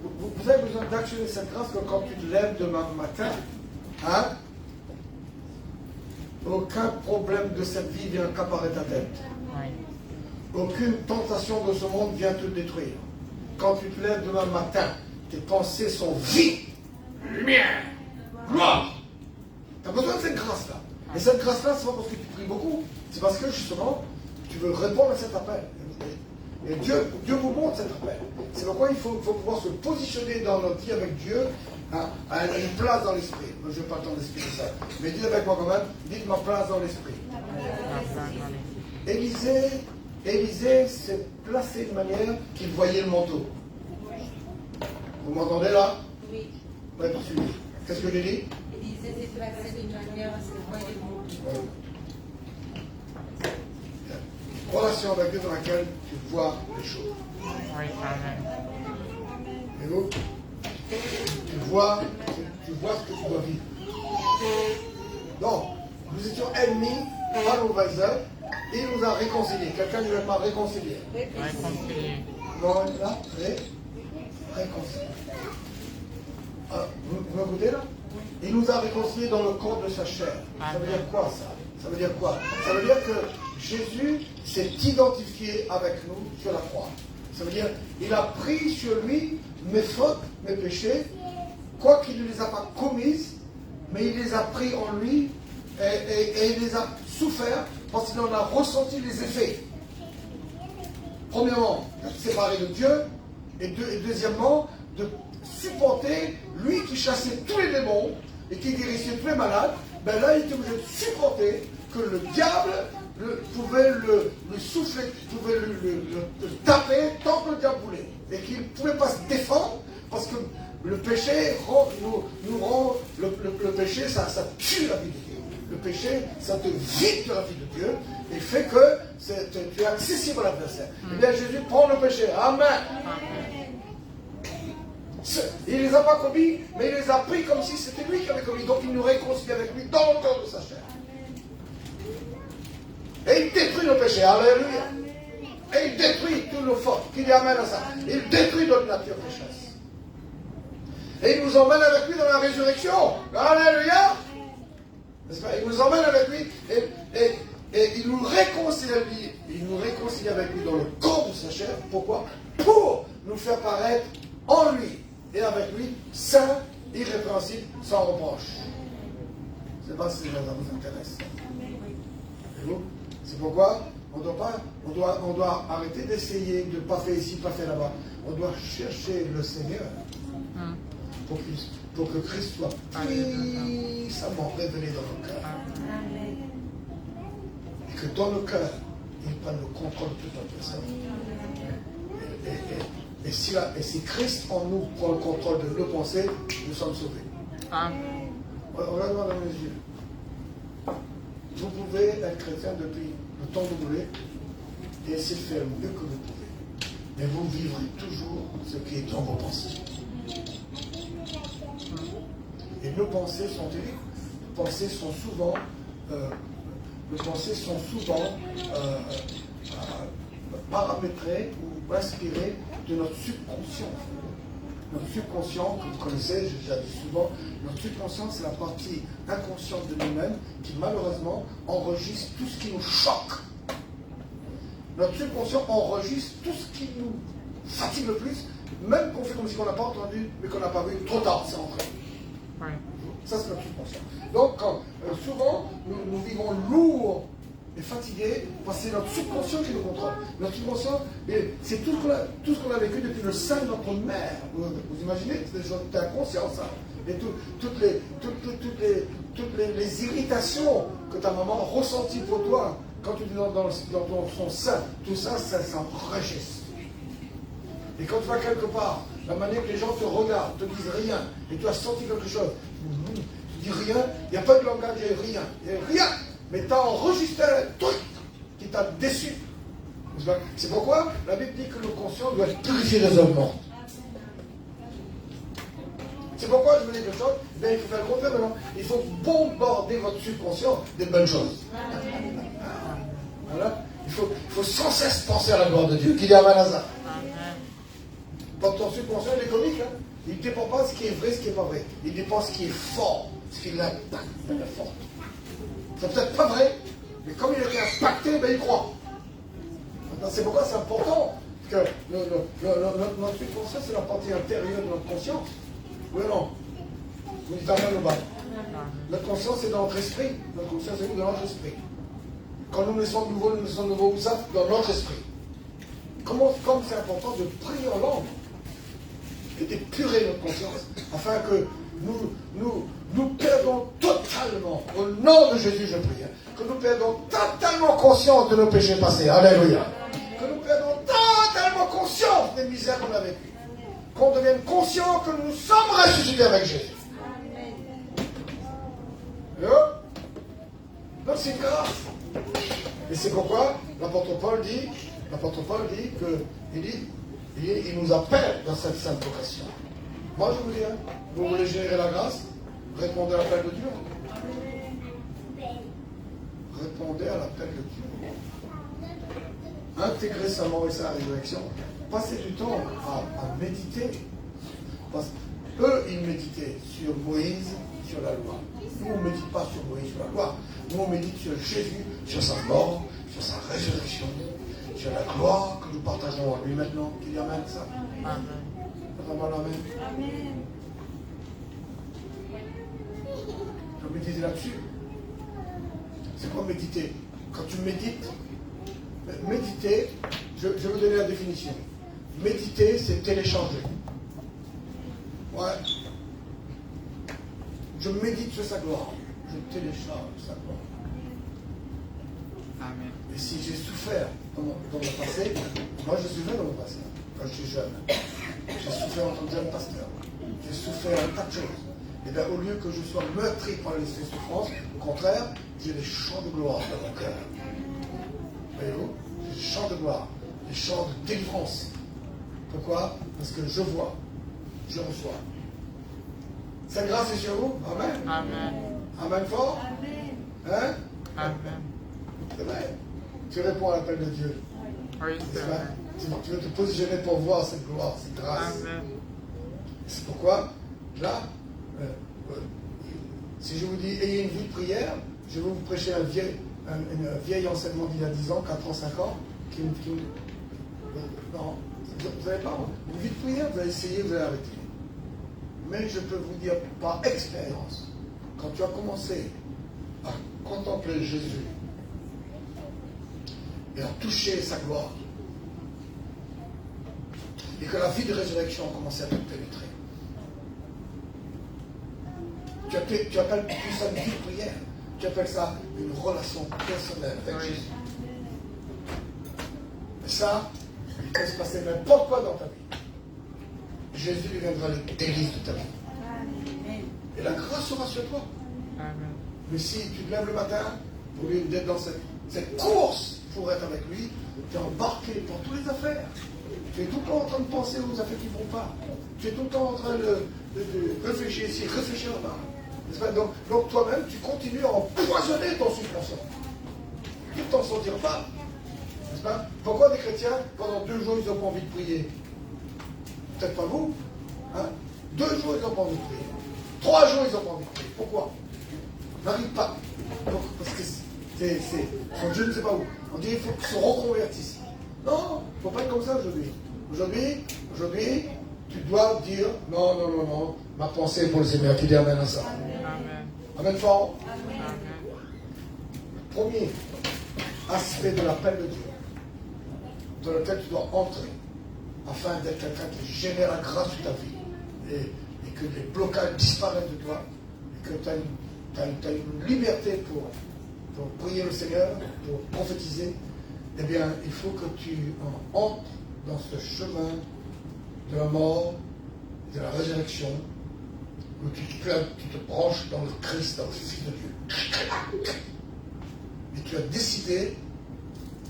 Vous avez besoin d'actionner cette grâce que quand tu te lèves demain matin, hein, aucun problème de cette vie vient accaparer ta tête. Oui. Aucune tentation de ce monde vient te détruire. Quand tu te lèves demain matin, tes pensées sont vides, lumière, gloire. Tu as besoin de cette grâce-là. Et cette grâce-là, c'est pas parce que tu pries beaucoup, c'est parce que justement, tu veux répondre à cet appel. Et Dieu vous montre cet appel. C'est pourquoi il faut pouvoir se positionner dans notre vie avec Dieu à une place dans l'esprit. Je n'ai pas le temps d'expliquer ça. Mais dites avec moi quand même, dites ma place dans l'esprit. Élisée s'est placé de manière qu'il voyait le manteau. Vous m'entendez là? Oui. Ouais, poursuivez. Qu'est-ce que j'ai dit? Élisée s'est placé d'une manière à ce qu'il voyait le manteau. relation avec Dieu dans laquelle tu vois les choses. Oui, amen. Et vous, tu vois ce que tu dois vivre. Donc, nous étions ennemis par nos œuvres. Il nous a réconciliés. Quelqu'un ne veut pas réconcilier. Réconcilié. Non, là, réconcilié. Vous m'écoutez là? Il nous a réconciliés dans le corps de sa chair. Ça veut dire quoi ça? Ça veut dire quoi? Ça veut dire que Jésus s'est identifié avec nous sur la croix. Ça veut dire il a pris sur lui mes fautes, mes péchés, quoi qu'il ne les a pas commises, mais il les a pris en lui et il les a souffert parce qu'il en a ressenti les effets. Premièrement, d'être séparé de Dieu, et deuxièmement, de supporter lui qui chassait tous les démons et qui guérissait tous les malades. Ben là, il était obligé de supporter que le diable pouvait le souffler, pouvait le taper tant que le diable voulait. Et qu'il ne pouvait pas se défendre parce que le péché nous rend. Le péché, ça tue la vie de Dieu. Le péché, ça te vide de la vie de Dieu et fait que tu es accessible à l'adversaire. Et bien Jésus prend le péché. Amen. Il ne les a pas commis, mais il les a pris comme si c'était lui qui avait commis. Donc il nous réconcilie avec lui dans le corps de sa chair. Et il détruit le péché. Alléluia. Et il détruit tous nos fautes qui lui amènent à ça. Il détruit notre nature pécheresse. Et il nous emmène avec lui dans la résurrection. Alléluia. Il nous emmène avec lui et il nous réconcilie. Il nous réconcilie avec lui dans le corps de sa chair. Pourquoi? Pour nous faire paraître en lui et avec lui saint, irrépréhensible, sans reproche. Je ne sais pas si ça vous intéresse. Et vous? C'est pourquoi on doit arrêter d'essayer de ne pas faire ici, pas faire là-bas. On doit chercher le Seigneur pour que Christ soit puissamment révélé dans nos cœurs. Et que dans nos cœurs, il prenne le contrôle de toute notre personne. Et si Christ en nous prend le contrôle de nos pensées, nous sommes sauvés. Regardez-moi dans mes yeux. Vous pouvez être chrétien depuis le temps que vous voulez et essayer de faire le mieux que vous pouvez. Mais vous vivrez toujours ce qui est dans vos pensées. Et nos pensées sont terribles. Nos pensées sont souvent paramétrées ou inspirées de notre subconscient. Notre subconscient, que vous connaissez, j'ai déjà dit souvent, notre subconscient, c'est la partie inconsciente de nous-mêmes qui, malheureusement, enregistre tout ce qui nous choque. Notre subconscient enregistre tout ce qui nous fatigue le plus, même qu'on fait comme si on n'a pas entendu, mais qu'on n'a pas vu. Trop tard, c'est entré. Oui. Ça, c'est notre subconscient. Donc, souvent, nous vivons lourds et fatigués parce que c'est notre subconscient qui nous contrôle. Notre subconscient, c'est tout ce qu'on a vécu depuis le sein de notre mère. Vous imaginez? C'est inconscient, ça. Et toutes les irritations que ta maman a ressenties pour toi quand tu es dans son sein, tout ça, ça s'enregistre. Et quand tu vas quelque part, la manière que les gens te regardent, te disent rien, et tu as senti quelque chose, tu dis rien, il n'y a pas de langage, il n'y a rien. Mais tu as enregistré un truc qui t'a déçu. C'est pourquoi la Bible dit que le conscient doit purifier les œuvres mortes. C'est pourquoi je vous dis quelque chose, il faut faire le contraire maintenant. Il faut bombarder votre subconscient des bonnes choses. Voilà. Il faut sans cesse penser à la gloire de Dieu. Qu'il y a mal à ça. Quand ton subconscient il est comique, il ne dépend pas de ce qui est vrai, ce qui n'est pas vrai. Il dépend de ce qui est fort, ce qui l'impacte de la force. C'est peut-être pas vrai, mais comme il a été impacté, il croit. C'est pourquoi c'est important que notre subconscient, c'est la partie intérieure de notre conscience. Oui ou non? Vous dites amen au bas. Notre conscience, c'est dans notre esprit. Notre conscience, c'est dans notre esprit. Quand nous naissons de nouveau, où ça? Dans notre esprit. Comme c'est important de prier en langue et d'épurer notre conscience, afin que nous perdons totalement, au nom de Jésus je prie, que nous perdons totalement conscience de nos péchés passés. Alléluia. Que nous perdons totalement conscience des misères qu'on a vécues. Qu'on devienne conscient que nous sommes ressuscités avec Jésus. Donc c'est grave. Et c'est pourquoi l'apôtre Paul dit que il nous appelle dans cette sainte vocation. Moi je vous dis, vous voulez générer la grâce, répondez à l'appel de Dieu. Répondez à l'appel de Dieu. Intégrez sa mort et sa résurrection. Passez du temps à méditer. Parce qu'eux, ils méditaient sur Moïse, sur la loi. Nous, on ne médite pas sur Moïse, sur la loi. Nous, on médite sur Jésus, sur sa mort, sur sa résurrection, sur la gloire que nous partageons en lui maintenant. Qu'il y amène ça. Amen. Amen. Je vais méditer là-dessus. C'est quoi méditer? Quand tu médites, méditer, je vais vous donner la définition. Méditer, c'est télécharger. Ouais. Je médite sur sa gloire. Je télécharge sa gloire. Amen. Et si j'ai souffert dans mon passé, moi je souffrais dans mon passé, quand j'étais jeune. J'ai souffert en tant que jeune pasteur. J'ai souffert un tas de choses. Et bien au lieu que je sois meurtri par ces souffrances, au contraire, j'ai des chants de gloire dans mon cœur. Voyez-vous? J'ai des chants de gloire, des chants de délivrance. Pourquoi? Parce que je vois, je reçois. Cette grâce est sur vous. Amen. Amen. Amen fort. Hein? Amen. C'est vrai. Tu réponds à l'appel de Dieu. Oui, c'est vrai. Tu veux te positionner pour voir cette gloire, cette grâce. Amen. C'est pourquoi, là, si je vous dis ayez une vie de prière, je vais vous prêcher un vieil enseignement d'il y a 10 ans, 4 ans, 5 ans, non, vous n'avez pas une vie de prière, vous allez essayer, vous allez arrêter. Mais je peux vous dire par expérience, quand tu as commencé à contempler Jésus et à toucher sa gloire, et que la vie de résurrection a commencé à te pénétrer, tu appelles tout ça une vie de prière, tu appelles ça une relation personnelle avec Jésus. Mais ça, il peut se passer n'importe quoi dans ta vie. Jésus viendra les délices de ta vie. Et la grâce sera sur toi. Amen. Mais si tu te lèves le matin, au lieu d'être dans cette course pour être avec lui, tu es embarqué pour toutes les affaires. Tu es tout le temps en train de penser aux affaires qui ne vont pas. Tu es tout le temps en train de réfléchir ici, réfléchir là-bas. Donc toi-même, tu continues à empoisonner ton subconscient. Tu ne t'en sortiras pas. N'est-ce pas? Pourquoi des chrétiens, pendant 2 jours, ils n'ont pas envie de prier? Peut-être pas vous. Hein? 2 jours, ils n'ont pas envie de prier. 3 jours, ils n'ont pas envie de prier. Pourquoi? Ils n'arrivent pas. Parce que je ne sais pas où. On dit qu'il faut qu'ils se reconvertissent. Non, il ne faut pas être comme ça aujourd'hui. Aujourd'hui, tu dois dire non, ma pensée est pour le Seigneur qui dit amen à ça. Amen. Amen fort. Amen. Premier aspect de l'appel de Dieu, dans lequel tu dois entrer, afin d'être quelqu'un qui génère la grâce de ta vie, et que les blocages disparaissent de toi, et que tu as une liberté pour prier le Seigneur, pour prophétiser. Eh bien, il faut que tu entres dans ce chemin de la mort, de la résurrection, où tu te branches dans le Christ, dans le Fils de Dieu. Et tu as décidé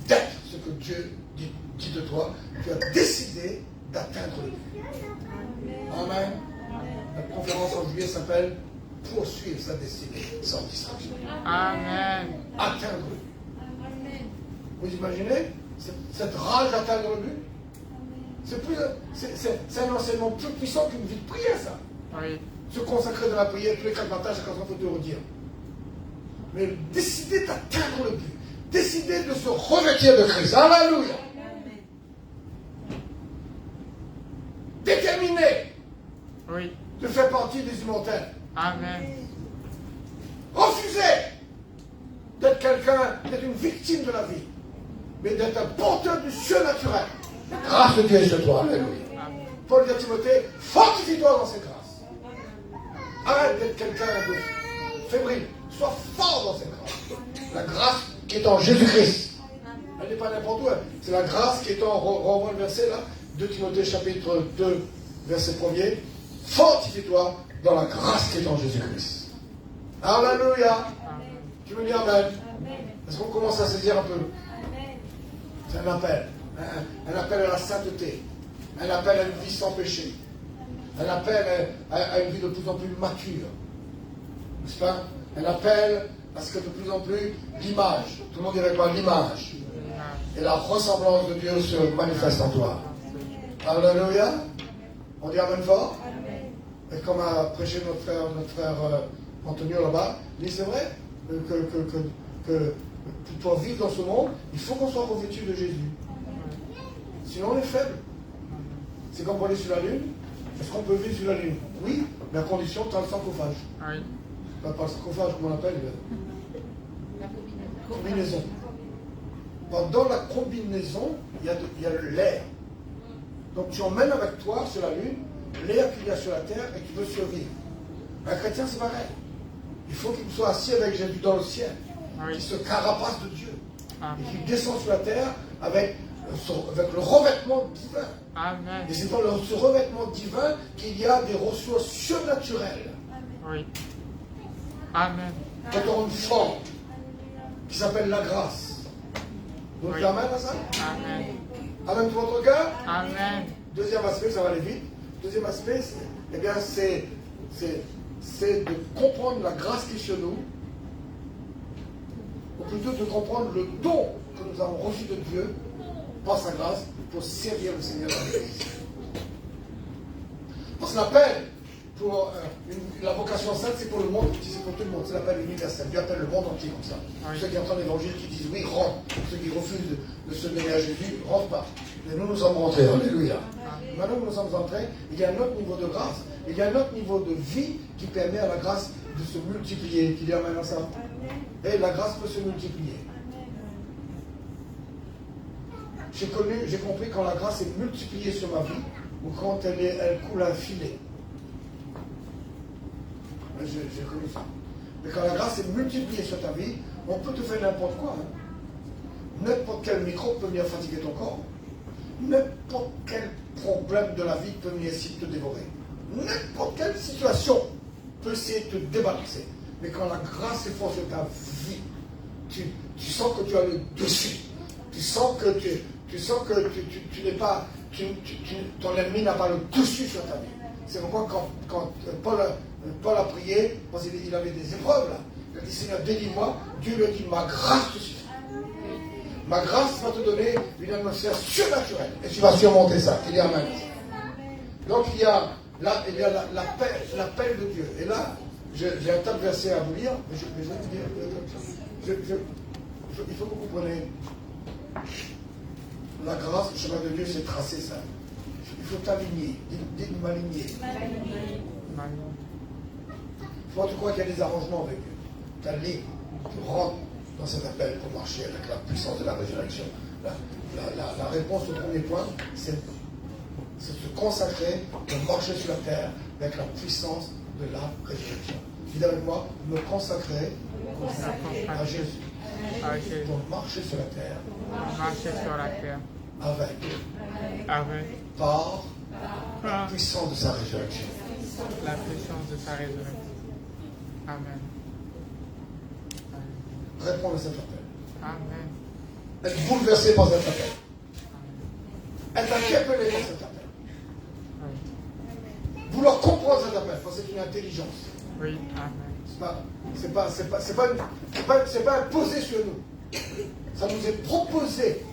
d'être ce que Dieu dit de toi. Tu as décidé d'atteindre le but. Amen. La conférence en juillet s'appelle Poursuivre sa destinée sans distraction. Amen. Atteindre le but. Vous imaginez cette rage d'atteindre le but? C'est un enseignement plus puissant qu'une vie de prière, ça. Oui. Se consacrer dans la prière tous les 4 matins, chaque fois qu'il faut te redire. Mais décider d'atteindre le but. Décider de se revêtir de Christ. Alléluia. Déterminé Oui. de faire partie des immortels. Amen. Refuser d'être quelqu'un, d'être une victime de la vie, mais d'être un porteur du surnaturel. Grâce de Dieu est sur toi. Alléluia. Paul dit à Timothée, fortifie-toi dans cette grâce. Arrête d'être quelqu'un de fébrile. Sois fort dans cette grâce. La grâce qui est en Jésus-Christ. Elle n'est pas n'importe où. C'est la grâce qui est en, renvoie le verset là, 2 Timothée chapitre 2, verset 1er. Fortifie-toi dans la grâce qui est en Jésus-Christ. Alléluia. Tu veux dire amen? Est-ce qu'on commence à saisir un peu? C'est un appel. Un appel à la sainteté. Un appel à une vie sans péché. Un appel à une vie de plus en plus mature. N'est-ce pas? Un appel à ce que de plus en plus l'image, tout le monde dit avec moi, l'image et la ressemblance de Dieu se manifeste en toi. Alléluia. On dit amen fort. Et comme a prêché notre frère Antonio là-bas, il dit c'est vrai que pour vivre dans ce monde, il faut qu'on soit revêtu de Jésus. Sinon on est faible. C'est comme pour aller sur la Lune. Est-ce qu'on peut vivre sur la Lune? Oui, mais à condition que tu as le sarcophage. Oui. Pas le sarcophage, comment on l'appelle? La combinaison. Dans la combinaison, il y a l'air. Donc tu emmènes avec toi sur la Lune l'air qu'il y a sur la terre et tu veux survivre. Un chrétien, c'est pareil. Il faut qu'il soit assis avec Jésus dans le ciel, qu'il se carapace de Dieu, et qu'il descend sur la terre avec le revêtement divin. Amen. Et c'est dans ce revêtement divin qu'il y a des ressources surnaturelles. Oui. Amen. Quand on a une forme qui s'appelle la grâce. Donc, Oui. amen à ça? Amen. Amen tout votre cœur? Amen. Deuxième aspect, ça va aller vite. Deuxième aspect, c'est de comprendre la grâce qui est sur nous, ou plutôt de comprendre le don que nous avons reçu de Dieu par sa grâce pour servir le Seigneur dans l'Église. Parce que l'appel pour la vocation sainte, c'est pour le monde, c'est pour tout le monde, c'est l'appel universel. Dieu appelle le monde entier comme ça. Oui. Ceux qui entendent l'évangile, qui disent oui, rentre. Ceux qui refusent de se donner à Jésus, rentre pas. Et nous sommes rentrés, alléluia. Maintenant que nous sommes entrés, il y a un autre niveau de grâce, il y a un autre niveau de vie qui permet à la grâce de se multiplier. Qui dit amen à ça? Et la grâce peut se multiplier. J'ai compris quand la grâce est multipliée sur ma vie, ou quand elle coule un filet. J'ai connu ça. Mais quand la grâce est multipliée sur ta vie, on peut te faire n'importe quoi. Hein. N'importe quel microbe peut venir fatiguer ton corps. N'importe quel problème de la vie peut venir essayer de te dévorer. N'importe quelle situation peut essayer de te débalancer. Mais quand la grâce est forte sur ta vie, tu sens que tu as le dessus. Tu sens que tu n'es pas, ton ennemi n'a pas le dessus sur ta vie. C'est pourquoi quand Paul a prié, parce qu'il avait des épreuves là, il a dit Seigneur, délivre-moi. Dieu lui a dit ma grâce te suffit. Ma grâce va te donner une atmosphère surnaturelle. Et tu vas surmonter ça. Il y a amen. Donc il y a l'appel de Dieu. Et là, j'ai un tas de versets à vous lire, mais je vais vous dire, il faut que vous compreniez. La grâce, le chemin de Dieu, c'est tracé ça. Il faut t'aligner. Dites m'aligner. Toi, tu crois qu'il y a des arrangements avec Dieu. T'alignes, tu rentres dans cet appel pour marcher avec la puissance de la résurrection. La réponse au premier point, c'est se consacrer, de marcher sur la terre avec la puissance de la résurrection. Dites avec moi, me consacrer à Jésus. Pour marcher sur la terre. Par la puissance de sa résurrection. La puissance de sa résurrection. Amen. Répondez à cet appel. Amen. Être bouleversé par cet appel. Être interpellé par cet appel. Oui. Vouloir comprendre cet appel, parce que c'est une intelligence. Oui, amen. C'est pas imposé sur nous. Ça nous est proposé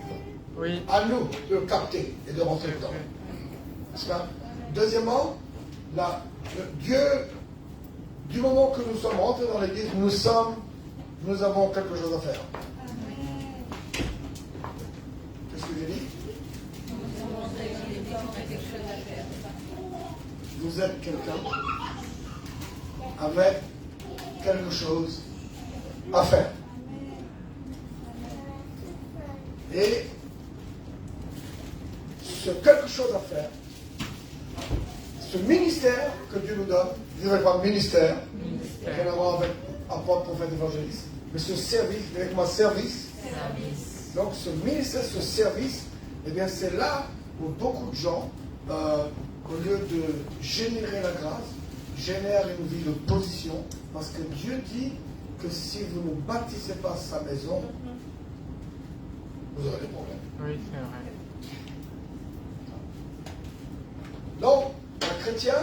à nous de le capter et de rentrer dedans. N'est-ce pas? Deuxièmement, Dieu, du moment que nous sommes rentrés dans l'église, nous avons quelque chose à faire. Qu'est-ce que j'ai dit? Vous êtes quelqu'un avec quelque chose à faire. Et ce quelque chose à faire, ce ministère que Dieu nous donne, je ne dirais pas ministère, rien à voir avec apôtre, prophète, évangéliste, mais ce service, avec moi service. Donc ce ministère, ce service, eh bien c'est là où beaucoup de gens, au lieu de générer la grâce, génèrent une vie de position, parce que Dieu dit que si vous ne bâtissez pas sa maison, vous aurez des problèmes. Oui, c'est vrai. Donc, un chrétien,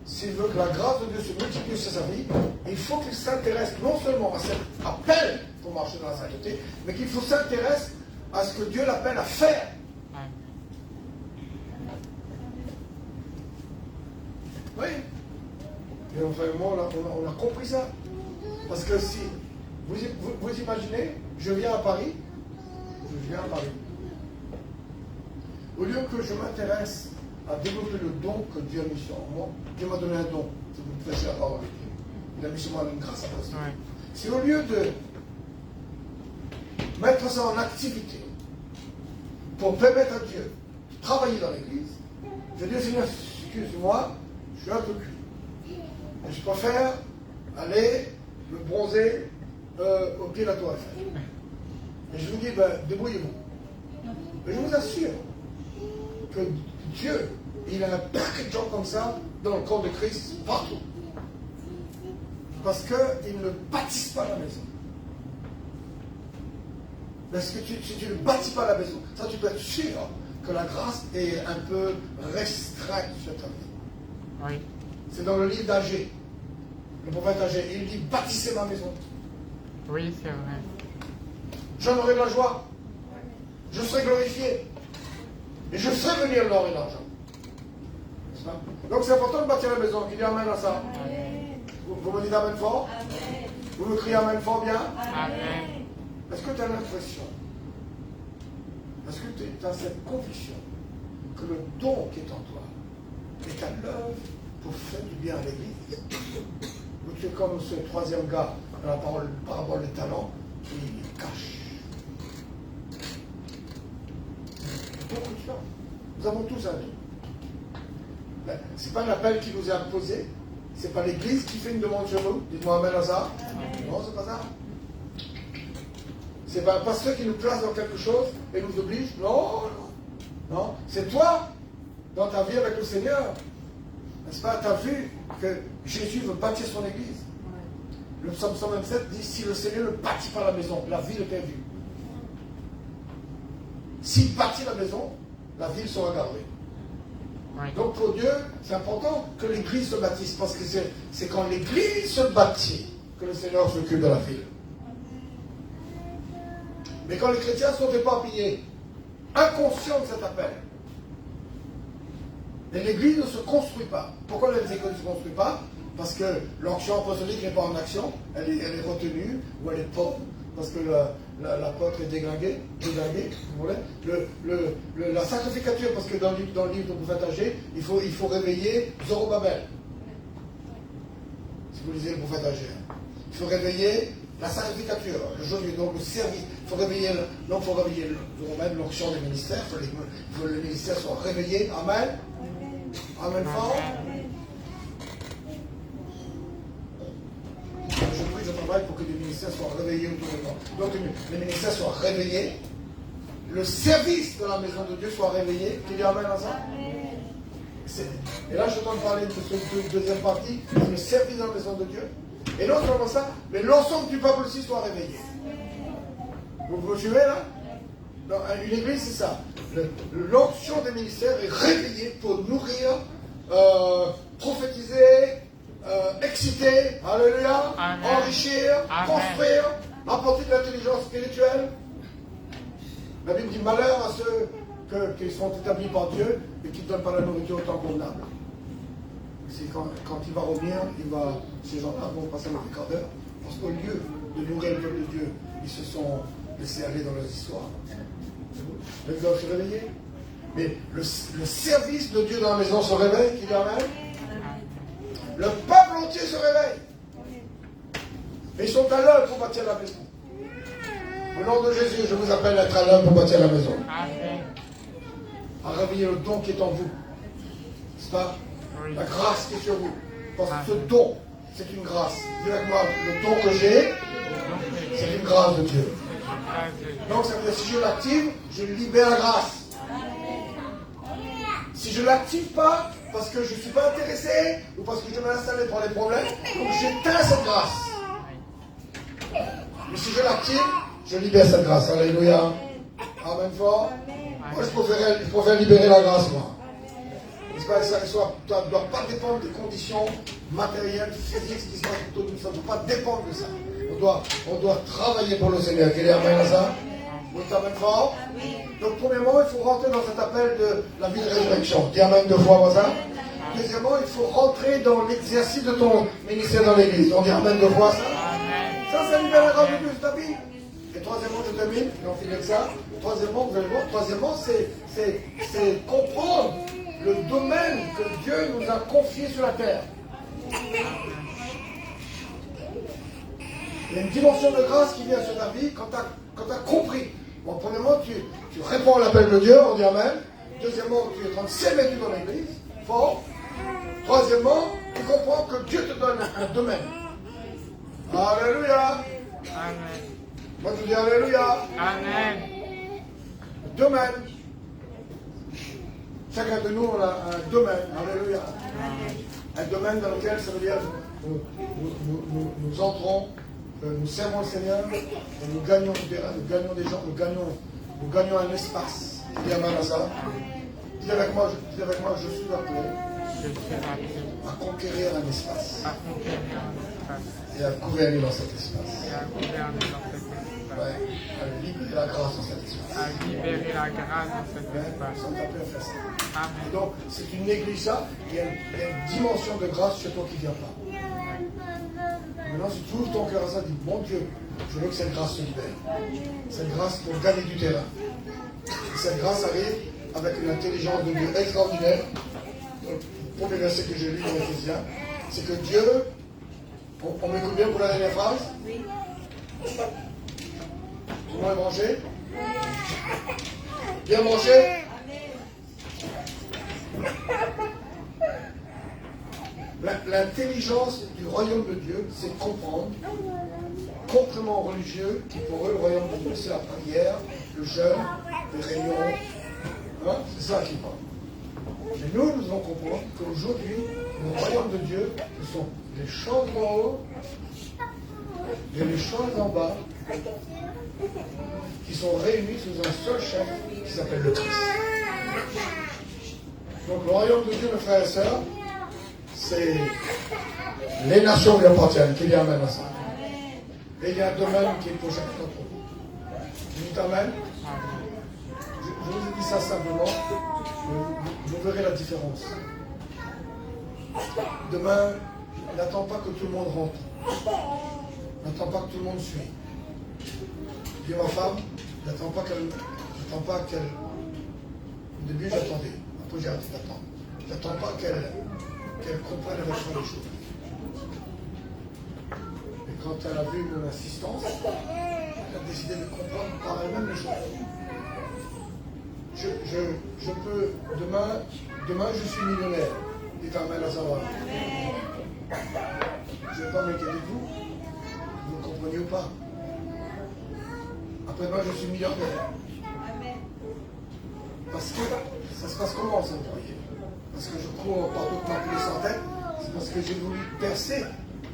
s'il veut que la grâce de Dieu se multiplie sur sa vie, il faut qu'il s'intéresse non seulement à cet appel pour marcher dans la sainteté, mais qu'il faut s'intéresser à ce que Dieu l'appelle à faire. Oui. Et enfin, moi, on a compris ça. Parce que si vous imaginez, je viens à Paris. Au lieu que je m'intéresse à développer le don que Dieu a mis sur moi, Dieu m'a donné un don. C'est vous prêcher la parole de Dieu. Il a mis sur moi une grâce apostolique. Ouais. Si au lieu de mettre ça en activité pour permettre à Dieu de travailler dans l'église, je dis Seigneur, excuse-moi, je suis un peu cuit. Et je préfère aller me bronzer au pied de la tour Eiffel. Et je vous dis, débrouillez-vous. Mais je vous assure que Dieu, il a un paquet de gens comme ça dans le corps de Christ partout. Parce qu'ils ne bâtissent pas la maison. Parce que si tu ne bâtis pas la maison, ça tu peux être sûr que la grâce est un peu restreinte sur ta vie. Oui. C'est dans le livre d'Agé. Le prophète Agé, il dit bâtissez ma maison. Oui, c'est vrai. J'en aurai de la joie. Je serai glorifié. Et je ferai venir l'or et l'argent. Donc c'est important de bâtir la maison. Il dit amen à ça. Vous me dites amen fort? Amen. Vous me criez amen fort bien? Amen. Est-ce que tu as l'impression, est-ce que tu as cette conviction que le don qui est en toi est à l'œuvre pour faire du bien à l'église? Ou tu es comme ce troisième gars dans la parabole des talents qui cache? Beaucoup de gens. Nous avons tous un don. Ce n'est pas l'appel qui nous est imposé. Ce n'est pas l'église qui fait une demande sur nous. Dites-moi amen à ça. Non, c'est pas ça. C'est pas un pasteur qui nous place dans quelque chose et nous oblige. Non, non. Non. C'est toi, dans ta vie avec le Seigneur. N'est-ce pas? Tu as vu que Jésus veut bâtir son église. Le psaume 127 dit, si le Seigneur ne bâtit pas la maison, la ville est perdue. S'il bâtit la maison, la ville sera gardée. Oui. Donc pour Dieu, c'est important que l'église se bâtisse, parce que c'est quand l'église se bâtit que le Seigneur s'occupe de la ville. Mais quand les chrétiens sont éparpillés, inconscients de cet appel, et l'église ne se construit pas. Pourquoi l'église ne se construit pas? Parce que l'onction apostolique n'est pas en action, elle est retenue, ou elle est pauvre, parce que l'apôtre est déglingué, vous voulez. La sacrificature, parce que dans le livre de prophète Agé, il faut réveiller Zorobabel. Si vous lisez le prophète Agé, il faut réveiller la sacrificature, le jour du donc le service. Il faut réveiller Zorobabel, l'onction des ministères. Il faut que le ministère soit réveillé. Amen. Amen fort. Je prie, je travaille pour que les ministères soient réveillés autour de moi. Donc les ministères soient réveillés. Le service de la maison de Dieu soit réveillé. Qu'il y a amen à ça. Et là, je suis en train de parler de cette deuxième partie, le service de la maison de Dieu. Et non seulement ça, mais l'ensemble du peuple aussi soit réveillé. Vous suivez là? Dans une église, c'est ça. L'onction des ministères est réveillée pour nourrir, prophétiser, exciter, alléluia, enrichir, construire, apporter de l'intelligence spirituelle. La Bible dit malheur à ceux qui sont établis par Dieu et qui ne donnent pas la nourriture au temps convenable. C'est quand il va revenir, ces gens-là vont passer un mauvais quart d'heure. Parce qu'au lieu de nourrir le peuple de Dieu, ils se sont laissés aller dans leurs histoires. Ils doivent se réveiller. Mais le service de Dieu dans la maison se réveille, qu'il y a même. Le peuple entier se réveille. Et ils sont à l'œuvre pour bâtir la maison. Au nom de Jésus, je vous appelle à être à l'œuvre pour bâtir la maison. À réveiller le don qui est en vous. C'est pas la grâce qui est sur vous. Parce que ce don, c'est une grâce. Dis avec moi, le don que j'ai, c'est une grâce de Dieu. Donc ça veut dire, si je l'active, je libère la grâce. Si je ne l'active pas, parce que je ne suis pas intéressé, ou parce que je m'ai installé pour les problèmes, donc j'éteins cette grâce. Mais si je l'active, je libère cette grâce. Alléluia. Amen. Amen fort. Moi, je préfère libérer la grâce, moi. Ça ne doit pas dépendre des conditions matérielles, physiques, ce qui se passe autour de nous. Ça ne doit pas dépendre de ça. On doit travailler pour le Seigneur. Quel est Amen à ça? Vous êtes Amen fort? Donc, premièrement, il faut rentrer dans cet appel de la vie de résurrection. Dis Amen 2 fois, moi ça. Deuxièmement, il faut rentrer dans l'exercice de ton ministère dans l'église. On dit Amen 2 fois, ça. Ça libère la grâce de Dieu sur ta vie. Et troisièmement, je termine, et on finit avec ça. Troisièmement, vous allez voir, c'est comprendre le domaine que Dieu nous a confié sur la terre. Il y a une dimension de grâce qui vient sur ta vie quand tu as compris. Bon, premièrement, tu réponds à l'appel de Dieu, on dit Amen. Deuxièmement, tu es en train de s'aimer dans l'église. Fort. Troisièmement, tu comprends que Dieu te donne un domaine. Alléluia. Amen. Moi, je dis Alléluia. Amen. Domaine. Chacun de nous, on a un domaine. Alléluia. Un domaine dans lequel, ça veut dire, nous entrons, nous servons le Seigneur, et nous gagnons du terrain, nous gagnons des gens, nous gagnons un espace. Dis Amen à ça. Dis avec moi, je suis appelé à conquérir un espace. Et à gouverner dans cet espace. Ouais, à libérer la grâce dans cet espace. À libérer la grâce dans cet espace. Nous sommes appelés à faire ça. Amen. Et donc, c'est une église, ça. Il y a une dimension de grâce chez toi qui vient pas. Maintenant, si tu ouvres ton cœur à ça, dis, mon Dieu, je veux que cette grâce se libère. Cette grâce pour gagner du terrain. Et cette grâce arrive avec une intelligence de Dieu extraordinaire. Donc, le premier verset que j'ai lu dans Éphésiens, c'est que Dieu, on m'écoute bien pour la dernière phrase? Oui. Tout le monde est mangé? Bien mangé? L'intelligence du royaume de Dieu, c'est comprendre, contrairement aux religieux, qui pour eux, le royaume de Dieu, c'est la prière, le jeûne, les réunions. Hein? C'est ça qui parle. Mais nous devons comprendre qu'aujourd'hui, le royaume de Dieu, ce sont les choses en haut et les choses en bas qui sont réunies sous un seul chef qui s'appelle le Christ. Donc le royaume de Dieu, mes frères et sœurs, c'est les nations qui appartiennent, qui lui amènent à ça. Et il y a un domaine qui est pour chacun d'entre vous. Dites Amen. Je vous ai dit ça simplement, vous verrez la différence. Demain, n'attends pas que tout le monde rentre. N'attends pas que tout le monde suive. Je dis à ma femme, n'attends pas qu'elle. Au début, j'attendais. Après, j'ai arrêté d'attendre. J'attends pas qu'elle comprenne avec moi les choses. Et quand elle a vu mon insistance, elle a décidé de comprendre par elle-même les choses. Je peux, demain je suis millionnaire. Dites Amen à savoir. Je ne vais pas m'inquiéter de vous. Vous ne comprenez ou pas? Après demain je suis millionnaire. Parce que ça se passe comment, ça, vous voyez? Parce que je cours partout pour m'appeler sans tête. C'est parce que j'ai voulu percer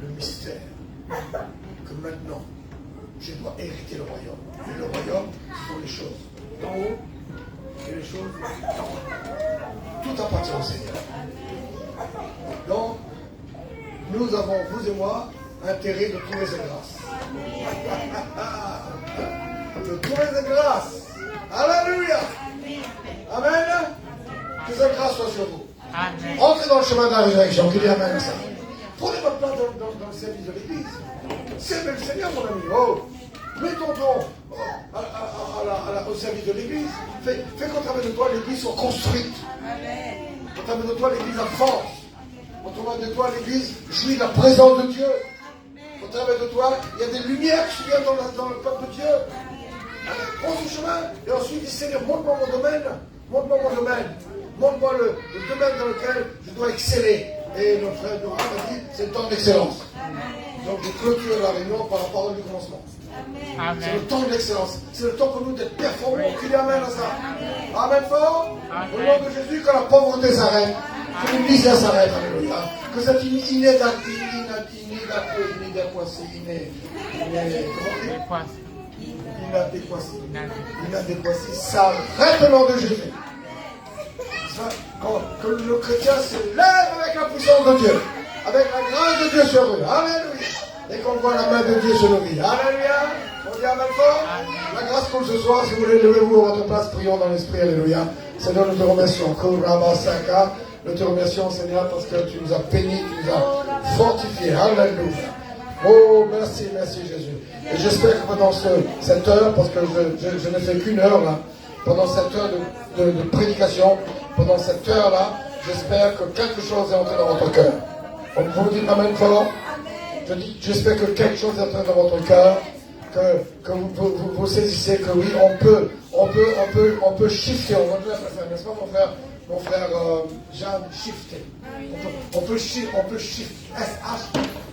le mystère. Que maintenant, je dois hériter le royaume. Et le royaume, ce sont les choses d'en haut et les choses d'en bas. Tout appartient au Seigneur. Donc, nous avons, vous et moi, intérêt de trouver cette grâce. De trouver cette grâce. Alléluia. Amen. Que cette grâce soit sur vous. Amen. Entrez dans le chemin de la résurrection. Qu'il y Amen à ça. Prenez votre place dans le service de l'église. Servez le Seigneur, mon ami. Oh, mets ton don au service de l'église. Fais qu'au travers de toi, l'église soit construite. Au travers de toi, l'église avance. Au travers de toi, l'église jouit de la présence de Dieu. Au travers de toi, il y a des lumières qui viennent dans le peuple de Dieu. Prends ce chemin et ensuite dis Seigneur, montre-moi mon domaine. Montre-moi mon domaine. Montre-moi le domaine dans lequel je dois exceller. Et notre frère Durand a dit, c'est le temps d'excellence. Donc je clôture la réunion par la parole du commencement. Amen. C'est le temps de l'excellence. C'est le temps pour nous d'être performants. Qu'il y Amen à ça. Amen fort. Au nom de Jésus, que la pauvreté s'arrête. Que le misère s'arrête. Alléluia. Que cette L'inadéquatie s'arrête au nom de Jésus. Quand le chrétien se lève avec la puissance de Dieu, avec la grâce de Dieu sur eux. Alléluia. Et qu'on voit la main de Dieu sur nos vies. Alléluia. On dit amen fort. La grâce pour ce soir, si vous voulez, levez-vous à votre place, prions dans l'esprit. Alléluia. Seigneur, nous te remercions. Nous te remercions, Seigneur, parce que tu nous as bénis, tu nous as fortifiés. Alléluia. Oh, merci, merci Jésus. Et j'espère que pendant cette heure, parce que je n'ai fait qu'une heure là, pendant cette heure de prédication, pendant cette heure-là, j'espère que quelque chose est entré dans votre cœur. Vous me dites amen fort. J'espère que quelque chose est entré dans votre cœur, que vous saisissez que oui, on peut shifter. On va dire ça, n'est-ce pas mon frère Jean, shifter. On peut shift,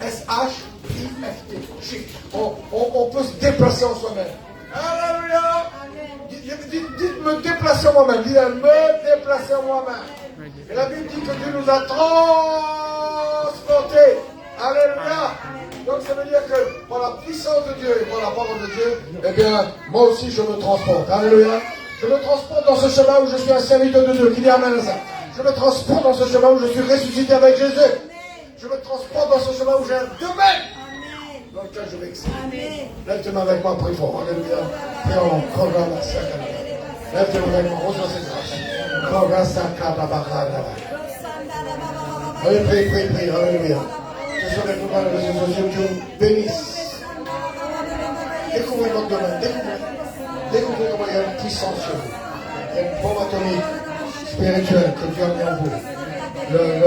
S-H-I-F-T, shift. On peut se déplacer en soi-même. Alléluia. Dites me déplacer en moi-même. Dites me déplacer en moi-même. Et la Bible dit que Dieu nous a transportés. Alléluia. Donc ça veut dire que par la puissance de Dieu et par la parole de Dieu, eh bien, moi aussi je me transporte. Alléluia. Je me transporte dans ce chemin où je suis un serviteur de Dieu. Qui dit amen à ça? Je me transporte dans ce chemin où je suis ressuscité avec Jésus. Je me transporte dans ce chemin où j'ai un domaine dans lequel je vais exceller. Lève tes mains avec moi, prie fort. Alléluia. Prions, programme ça. Lève tes mains avec moi, reçois cette grâce. Programme ça, allez, prie. Alléluia. Que ce soit les programmes de réseaux sociaux, Dieu nous bénisse. Découvrez votre domaine, découvrez comment il y a une puissance sur vous. Il y a une bombe atomique spirituelle que Dieu a mis en vous.